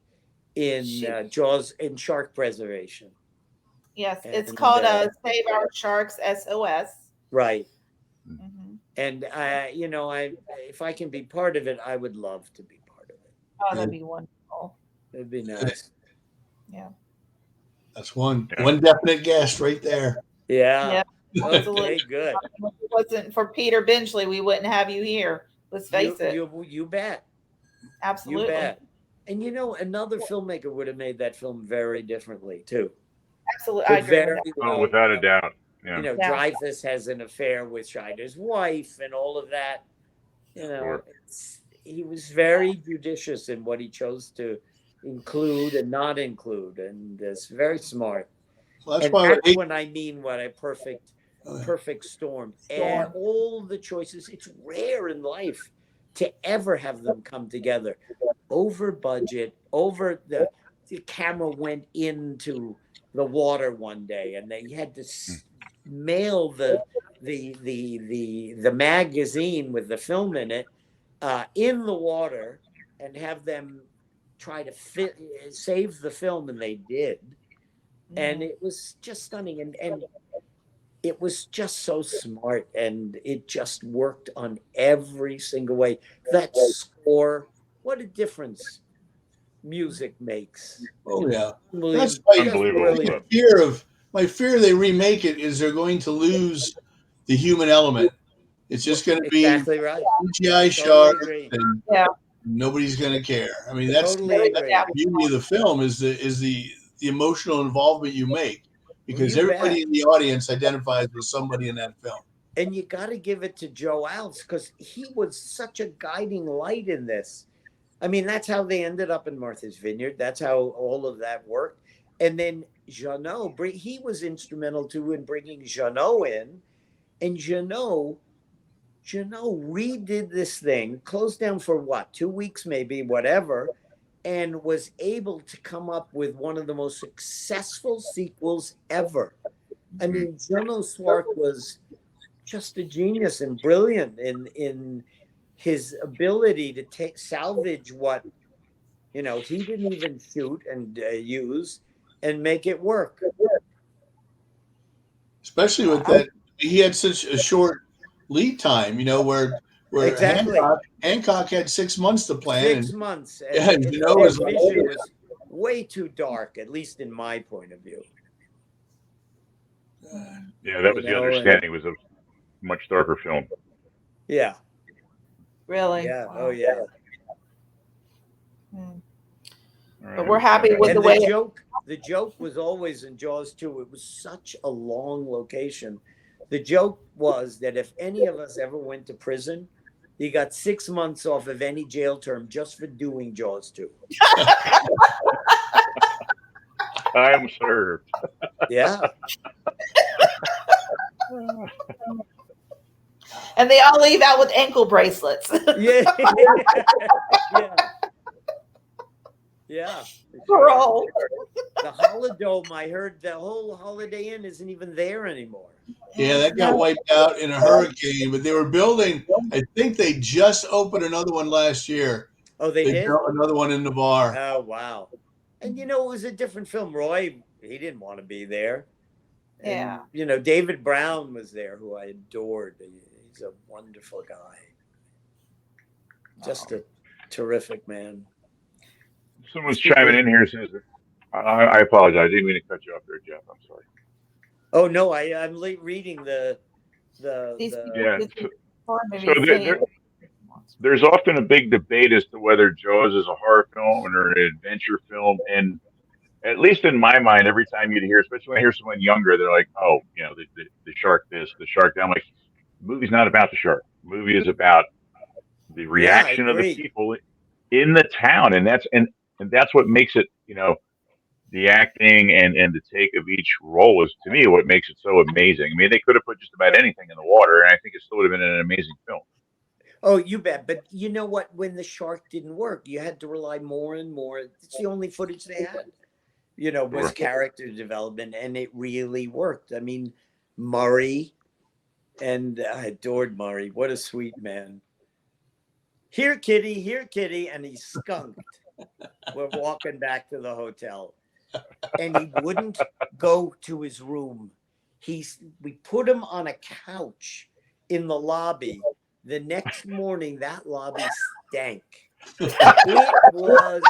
in Jaws and shark preservation. Yes, it's called Save Our Sharks SOS. Right. Mm-hmm. And if I can be part of it, I would love to be part of it. Oh, that'd be wonderful. It'd be nice. Yeah. That's one definite guest right there. Yeah. Absolutely. Okay, good. If it wasn't for Peter Benchley, we wouldn't have you here. Let's face it. You bet. Absolutely. You bet. And another filmmaker would have made that film very differently too. Absolutely. I agree with without a doubt. Yeah. Dreyfus has an affair with Scheider's wife and all of that. He was very judicious in what he chose to include and not include, and it's very smart. Well, that's when I mean what a perfect storm. And all the choices, it's rare in life to ever have them come together. Over budget, the camera went into the water one day, and they had to mail the magazine with the film in it in the water and have them try to save the film, and they did. And it was just stunning, and it was just so smart, and it just worked on every single way. That score, what a difference music makes. Oh yeah, that's unbelievable. My fear they remake it is they're going to lose the human element. It's just going to be exactly right. CGI sharks, and nobody's going to care. I mean, that's the beauty of the film is the emotional involvement you make, because everybody in the audience identifies with somebody in that film. And you got to give it to Joe Alves, because he was such a guiding light in this. I mean, that's how they ended up in Martha's Vineyard. That's how all of that worked. And then Jeannot, he was instrumental too in bringing Jeannot in, and Jeannot redid this thing, closed down for what, 2 weeks, maybe, whatever, and was able to come up with one of the most successful sequels ever. I mean, Jeannot Swark was just a genius and brilliant in his ability to salvage what, he didn't even shoot and use and make it work. Especially with that, he had such a short lead time, where Exactly. Hancock had 6 months to plan. 6 months. And his vision was way too dark, at least in my point of view. Yeah, that was the understanding. Was a much darker film. Yeah. Really? Yeah. Wow. Oh, yeah. But we're happy with And the way the joke was always in Jaws 2. It was such a long location. The joke was that if any of us ever went to prison, you got 6 months off of any jail term just for doing Jaws 2. Time served. Yeah. And they all leave out with ankle bracelets. Yeah. Yeah. Yeah. Parole. The Holidome, I heard the whole Holiday Inn isn't even there anymore. Yeah, that got wiped out in a hurricane, but they were building, I think they just opened another one last year. Oh, they did? built another one in the bar. Oh, wow. And, it was a different film. Roy, he didn't want to be there. And, Yeah. David Brown was there, who I adored. He's a wonderful guy. Just a terrific man. Someone's chiming in here. Says, I apologize. I didn't mean to cut you off there, Jeff. I'm sorry. Oh, no, I'm reading the Yeah. So there's often a big debate as to whether Jaws is a horror film or an adventure film. And at least in my mind, every time you hear, especially when I hear someone younger, they're like, oh, the shark this, the shark that. I'm like, the movie's not about the shark. The movie is about the reaction of the people in the town. And that's what makes it, the acting and the take of each role is, to me, what makes it so amazing. I mean, they could have put just about anything in the water, and I think it still would have been an amazing film. Oh, you bet. But you know what? When the shark didn't work, you had to rely more and more. It's the only footage they had, was character development, and it really worked. I mean, Murray, and I adored Murray. What a sweet man. Here, kitty, and he skunked. We're walking back to the hotel. And he wouldn't go to his room. We put him on a couch in the lobby. The next morning, that lobby stank. It was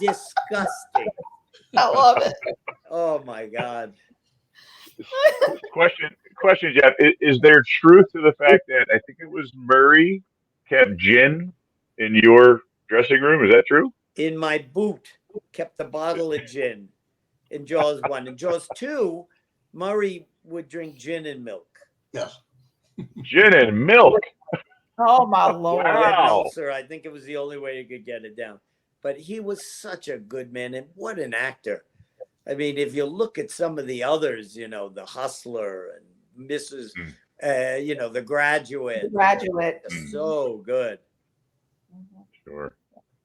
disgusting. I love it. Oh my God. Question, Jeff. Is there truth to the fact that I think it was Murray kept gin in your dressing room? Is that true? In my boot, kept a bottle of gin in Jaws 1. In Jaws 2, Murray would drink gin and milk. Yeah. Gin and milk. Oh, my Lord. Wow. Ulcer, I think it was the only way you could get it down. But he was such a good man, and what an actor. I mean, if you look at some of the others, The Hustler and Mrs., The Graduate. The Graduate. So good. Sure.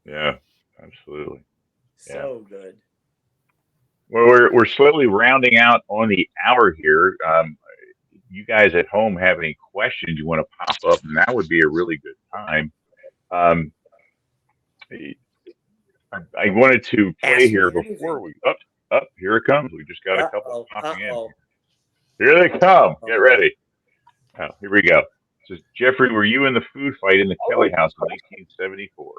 Yeah, absolutely. So good. Well, we're slowly rounding out on the hour here. You guys at home have any questions you want to pop up, and that would be a really good time. I wanted to play here before we up. Here it comes. We just got a couple popping in. Here they come. Get ready. Oh, here we go. It says, Jeffrey, were you in the food fight in the Kelly house in 1974?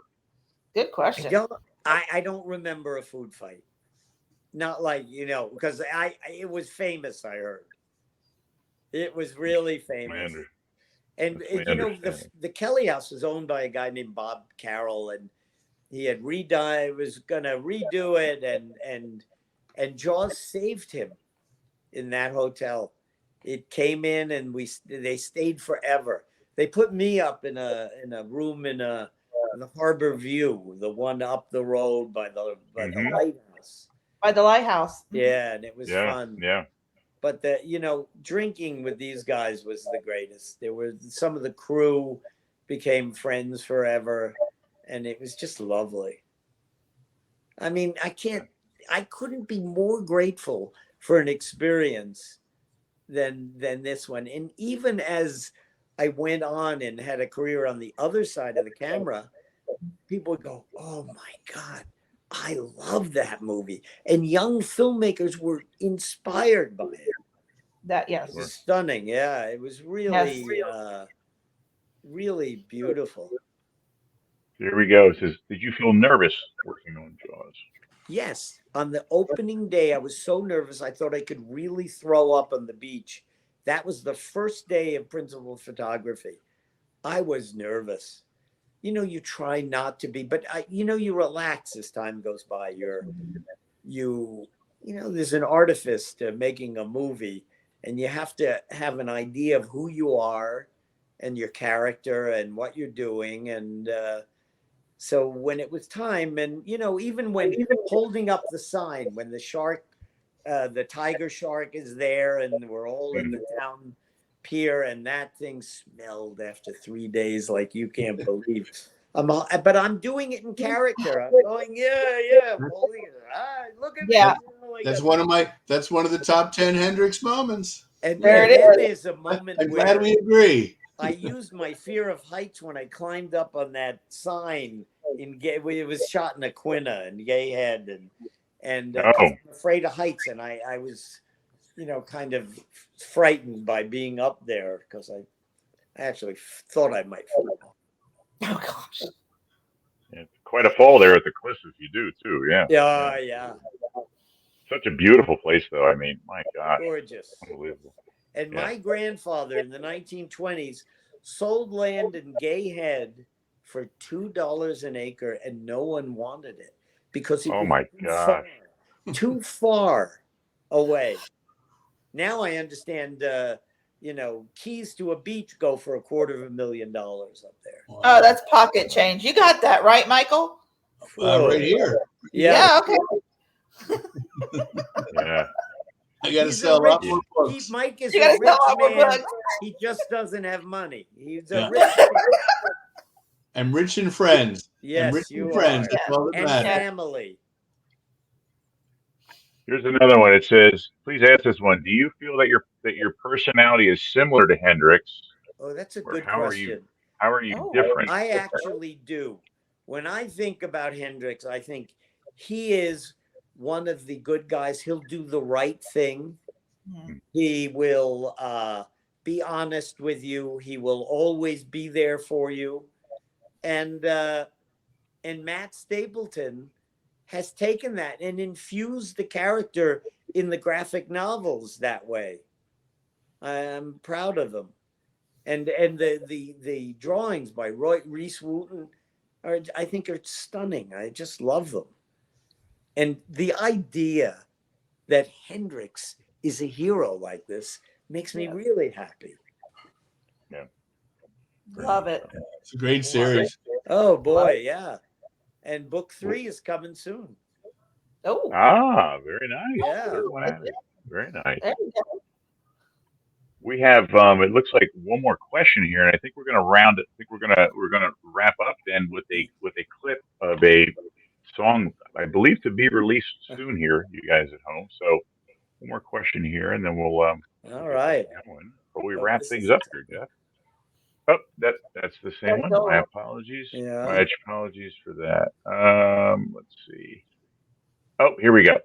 Good question. I don't remember a food fight. Not like, because it was famous, I heard. It was really famous. And the Kelly house was owned by a guy named Bob Carroll, and he had was gonna redo it, and Jaws saved him in that hotel. It came in, and they stayed forever. They put me up in a room in the Harbor View, the one up the road by the lighthouse. by the lighthouse. Yeah, and it was fun. Yeah. But drinking with these guys was the greatest. There were some of the crew became friends forever, and it was just lovely. I mean, I couldn't be more grateful for an experience than this one. And even as I went on and had a career on the other side of the camera, people would go, "Oh my God, I love that movie." And young filmmakers were inspired by it. That It was stunning. Yeah, it was really, really beautiful. Here we go. It says, did you feel nervous working on Jaws? Yes. On the opening day, I was so nervous. I thought I could really throw up on the beach. That was the first day of principal photography. I was nervous. You try not to be, but you relax as time goes by. There's an artifice to making a movie, and you have to have an idea of who you are and your character and what you're doing. And so when it was time, and even when holding up the sign, when the shark, the tiger shark is there, and we're all in the town pier, and that thing smelled after 3 days like you can't believe. But I'm doing it in character. I'm going, yeah. Look at me. That's one of the top 10 Hendrix moments. And there it is. A moment I'm glad we agree. I used my fear of heights when I climbed up on that sign it was shot in Aquina and Gay Head, and I'm afraid of heights, and I was, kind of frightened by being up there because I actually thought I might fall. Oh gosh! It's quite a fall there at the cliffs if you do too. Yeah. Yeah. Such a beautiful place, though. I mean, my God, gorgeous, unbelievable. And my grandfather in the 1920s sold land in Gay Head for $2 an acre, and no one wanted it because it was too far away. Now I understand. Keys to a beach go for $250,000 up there. Wow. Oh, that's pocket change. You got that right, Michael? Right here. Yeah. Okay. Yeah. I got to sell a lot more books. Mike is a rich man. He just doesn't have money. He's a rich man. I'm rich in friends. Yes, rich you in friends. are. And family. Here's another one. It says, please ask this one. Do you feel that your personality is similar to Hendrix? Oh, that's a good question. How are you different? I actually do. When I think about Hendrix, I think he is one of the good guys. He'll do the right thing. He will be honest with you. He will always be there for you. And Matt Stapleton has taken that and infused the character in the graphic novels that way. I'm proud of him. And the drawings by Reese Wooten I think are stunning. I just love them. And the idea that Hendrix is a hero like this makes me really happy. Yeah. Love it. It's a great series. Oh boy, yeah. And book 3 is coming soon. Oh. Very nice. Yeah. Very nice. There you go. We have it looks like one more question here, and I think we're gonna round it. I think we're gonna wrap up then with a clip of a song I believe to be released soon here, you guys at home. So one more question here, and then we'll all right. But we wrap things up here, Jeff. Oh, that's the same one. My apologies. Yeah. My apologies for that. Let's see. Oh, here we go.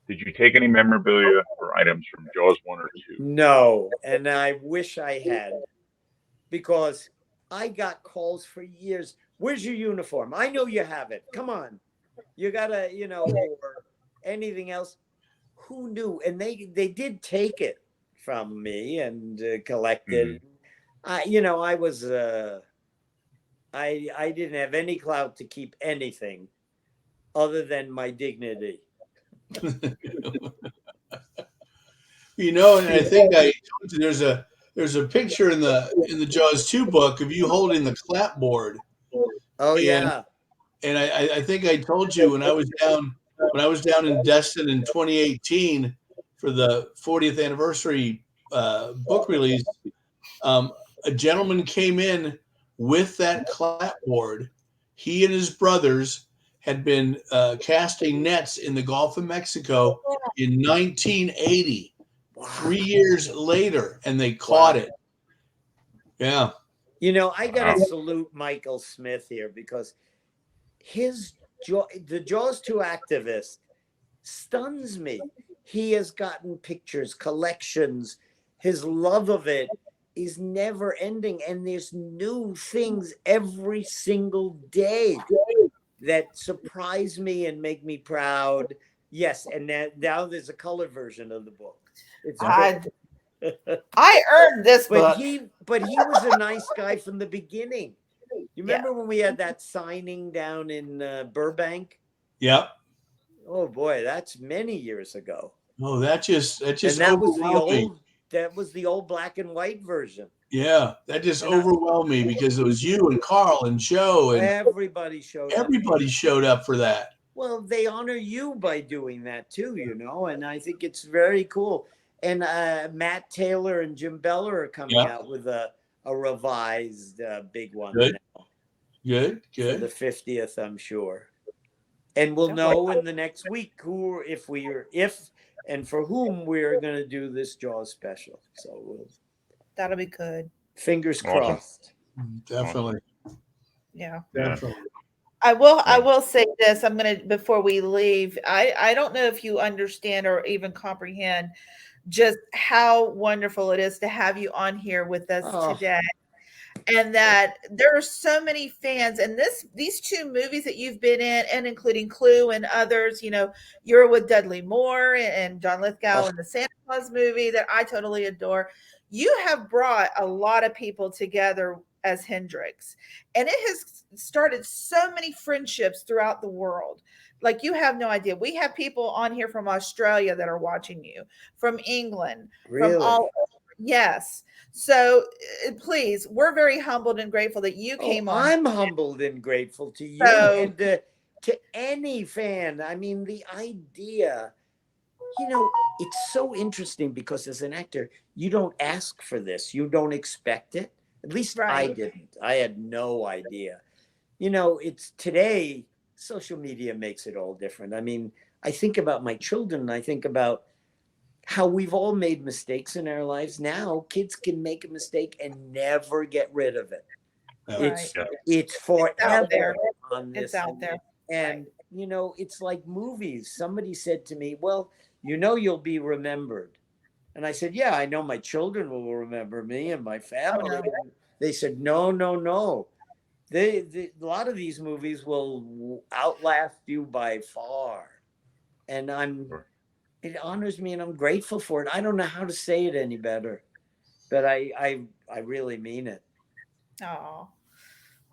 Did you take any memorabilia or items from Jaws 1 or 2? No, and I wish I had, because I got calls for years. Where's your uniform? I know you have it. Come on. You gotta, or anything else. Who knew? And they did take it from me and collect it. I was I didn't have any clout to keep anything other than my dignity. And I think I told you there's a picture in the Jaws 2 book of you holding the clapboard. Oh yeah. And I think I told you when I was when I was down in Destin in 2018 for the 40th anniversary book release, a gentleman came in with that clapboard. He and his brothers had been casting nets in the Gulf of Mexico in 1980, 3 years later, and they caught it. Yeah. You know, I got to salute Michael Smith here because the Jaws 2 activist stuns me. He has gotten pictures, collections. His love of it is never ending. And there's new things every single day that surprise me and make me proud. Yes. And now there's a color version of the book. It's I earned this book. But he was a nice guy from the beginning. You remember when we had that signing down in Burbank? Yep. Oh boy, that's many years ago. Oh, that just and that was the old black and white version. Yeah, that just overwhelmed me because it was you and Carl and Joe and everybody showed up. Everybody showed up for that. Well, they honor you by doing that too, you know, and I think it's very cool. And Matt Taylor and Jim Beller are coming out with a revised big one. Good. Now. Good. For the 50th, I'm sure. And we'll know in the next week if and for whom we're going to do this Jaws special. So that'll be good. Fingers crossed. Definitely. Yeah. Definitely. I will say this. I'm going to, before we leave, I don't know if you understand or even comprehend just how wonderful it is to have you on here with us today. And that there are so many fans, and these two movies that you've been in, and including Clue and others, you know, you're with Dudley Moore and John Lithgow in the Santa Claus movie that I totally adore. You have brought a lot of people together as Hendrix, and it has started so many friendships throughout the world. Like, you have no idea. We have people on here from Australia that are watching you, from England, from all over. Yes. So please, we're very humbled and grateful that you came on. I'm humbled and grateful to you and to any fan. I mean, the idea, you know, it's so interesting because as an actor, you don't ask for this. You don't expect it. At least I didn't. I had no idea. You know, it's today, social media makes it all different. I mean, I think about my children and I think about how we've all made mistakes in our lives. Now kids can make a mistake and never get rid of it. It's forever on this. It's out there. And, you know, it's like movies. Somebody said to me, well, you know, you'll be remembered. And I said, yeah, I know my children will remember me and my family. Oh, no. They said, no. A lot of these movies will outlast you by far. And it honors me and I'm grateful for it. I don't know how to say it any better, but I really mean it. Oh,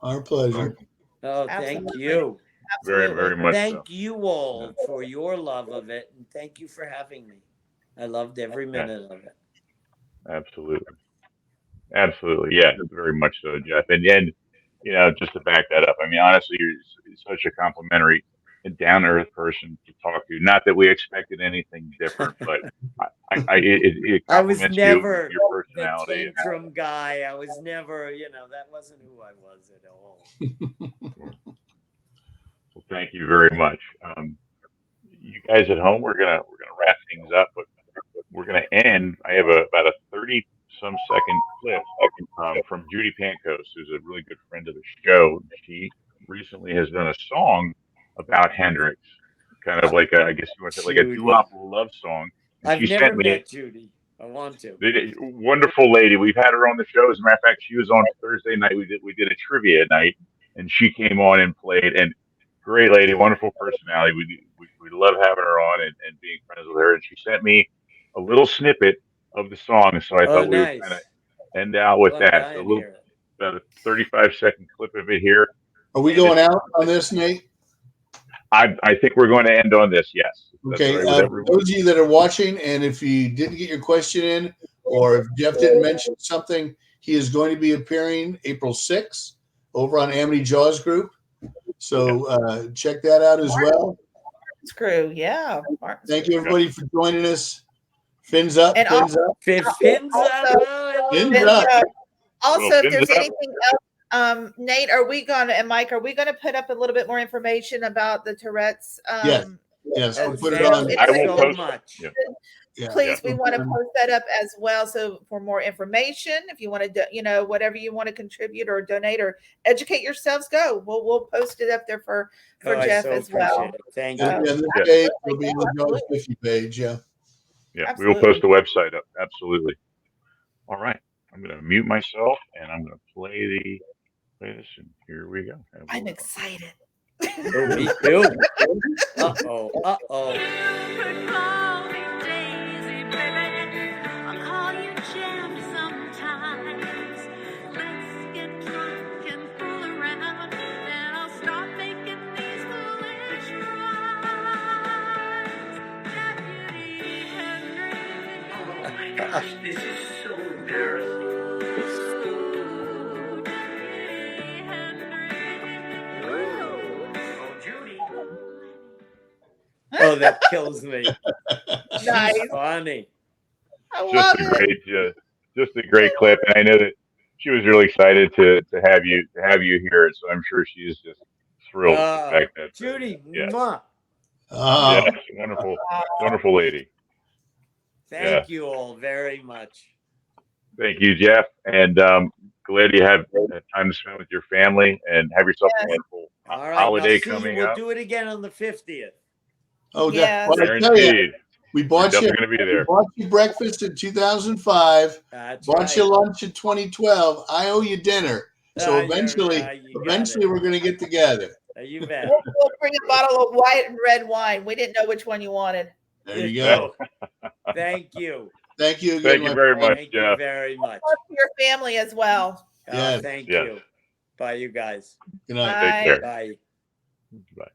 our pleasure. Oh, thank you. Very, very much. Thank you all for your love of it. And thank you for having me. I loved every minute of it. Absolutely. Yeah, very much so, Jeff. And you know, just to back that up, I mean, honestly, you're such a complimentary and down-to-earth person to talk to. Not that we expected anything different, but it I was never your personality. The tantrum guy. I was never, you know, that wasn't who I was at all. Well, thank you very much. You guys at home, we're gonna wrap things up, but we're gonna end. I have about a 30-some second clip from Judy Pankos, who's a really good friend of the show. She recently has done a song about Hendrix, kind of like I guess you want to say like a doo-wop love song. And I've never met Judy. I want to. Wonderful lady. We've had her on the show. As a matter of fact, she was on Thursday night. We did a trivia night, and she came on and played. And great lady, wonderful personality. We love having her on and being friends with her. And she sent me a little snippet of the song, so I thought we would kind of end out with that. So about a 35-second clip of it here. Are we going out on this, Nate? I think we're going to end on this, yes. Okay. Those of you that are watching, and if you didn't get your question in, or if Jeff didn't mention something, he is going to be appearing April 6th over on Amity Jaws Group. So check that out as well. crew. Yeah. Martin's Thank crew. you, everybody, for joining us. Fins up, And fins up, Fins Also- up. fins up. Also, Well, if there's fins up. anything else, Nate, and Mike, are we gonna put up a little bit more information about the Tourette's? Yes. Yes, Oh, we'll put it thank on. you I will so post- much. yeah. Yeah. Please, we We'll want to put it on. post that up as well. So for more information, if you want to, whatever you want to contribute or donate or educate yourselves, go. We'll post it up there for Oh, I Jeff so as well. appreciate it. Thank And you. this Yeah. page will be the Jones 50 page. Yeah. Yeah, we will Absolutely. post the website up. Absolutely. All right. I'm going to mute myself and I'm going to play this. And here we go. And I'm we'll- excited. Oh, me too. Uh-oh. Uh-oh. You could call me Daisy, baby. I'll call you Jam sometimes. Let's get drunk and fool around, and I'll stop making these foolish rhymes. Deputy Henry. Oh my gosh, this is so embarrassing. Deputy Henry. Oh, Judy. Oh, that kills me. Nice. She's funny. I love it. Just a great clip. And I know that she was really excited to have you here. So I'm sure she's just thrilled with the fact that Judy, yeah. mwah. Oh, Yes, wonderful lady. Thank you all very much. Thank you, Jeff. And glad you have time to spend with your family and have yourself a wonderful All right. holiday now, see, coming we'll up. do it again on the 50th. oh, Yes. well, I tell you, Guaranteed. we We're bought you. definitely going to be We there. bought you breakfast in 2005. That's Bought right. you lunch in 2012. I owe you dinner. So You're eventually, right, you got it. we're going to get together. You bet. We'll bring a bottle of white and red wine. We didn't know which one you wanted. There you go. Thank you. Thank you again. Thank you my very friend. much, Thank you Jeff. very much. Love to your family as well. Yes. Thank Yes. you. Bye, you guys. Good night. Bye. Take care. Bye. Bye.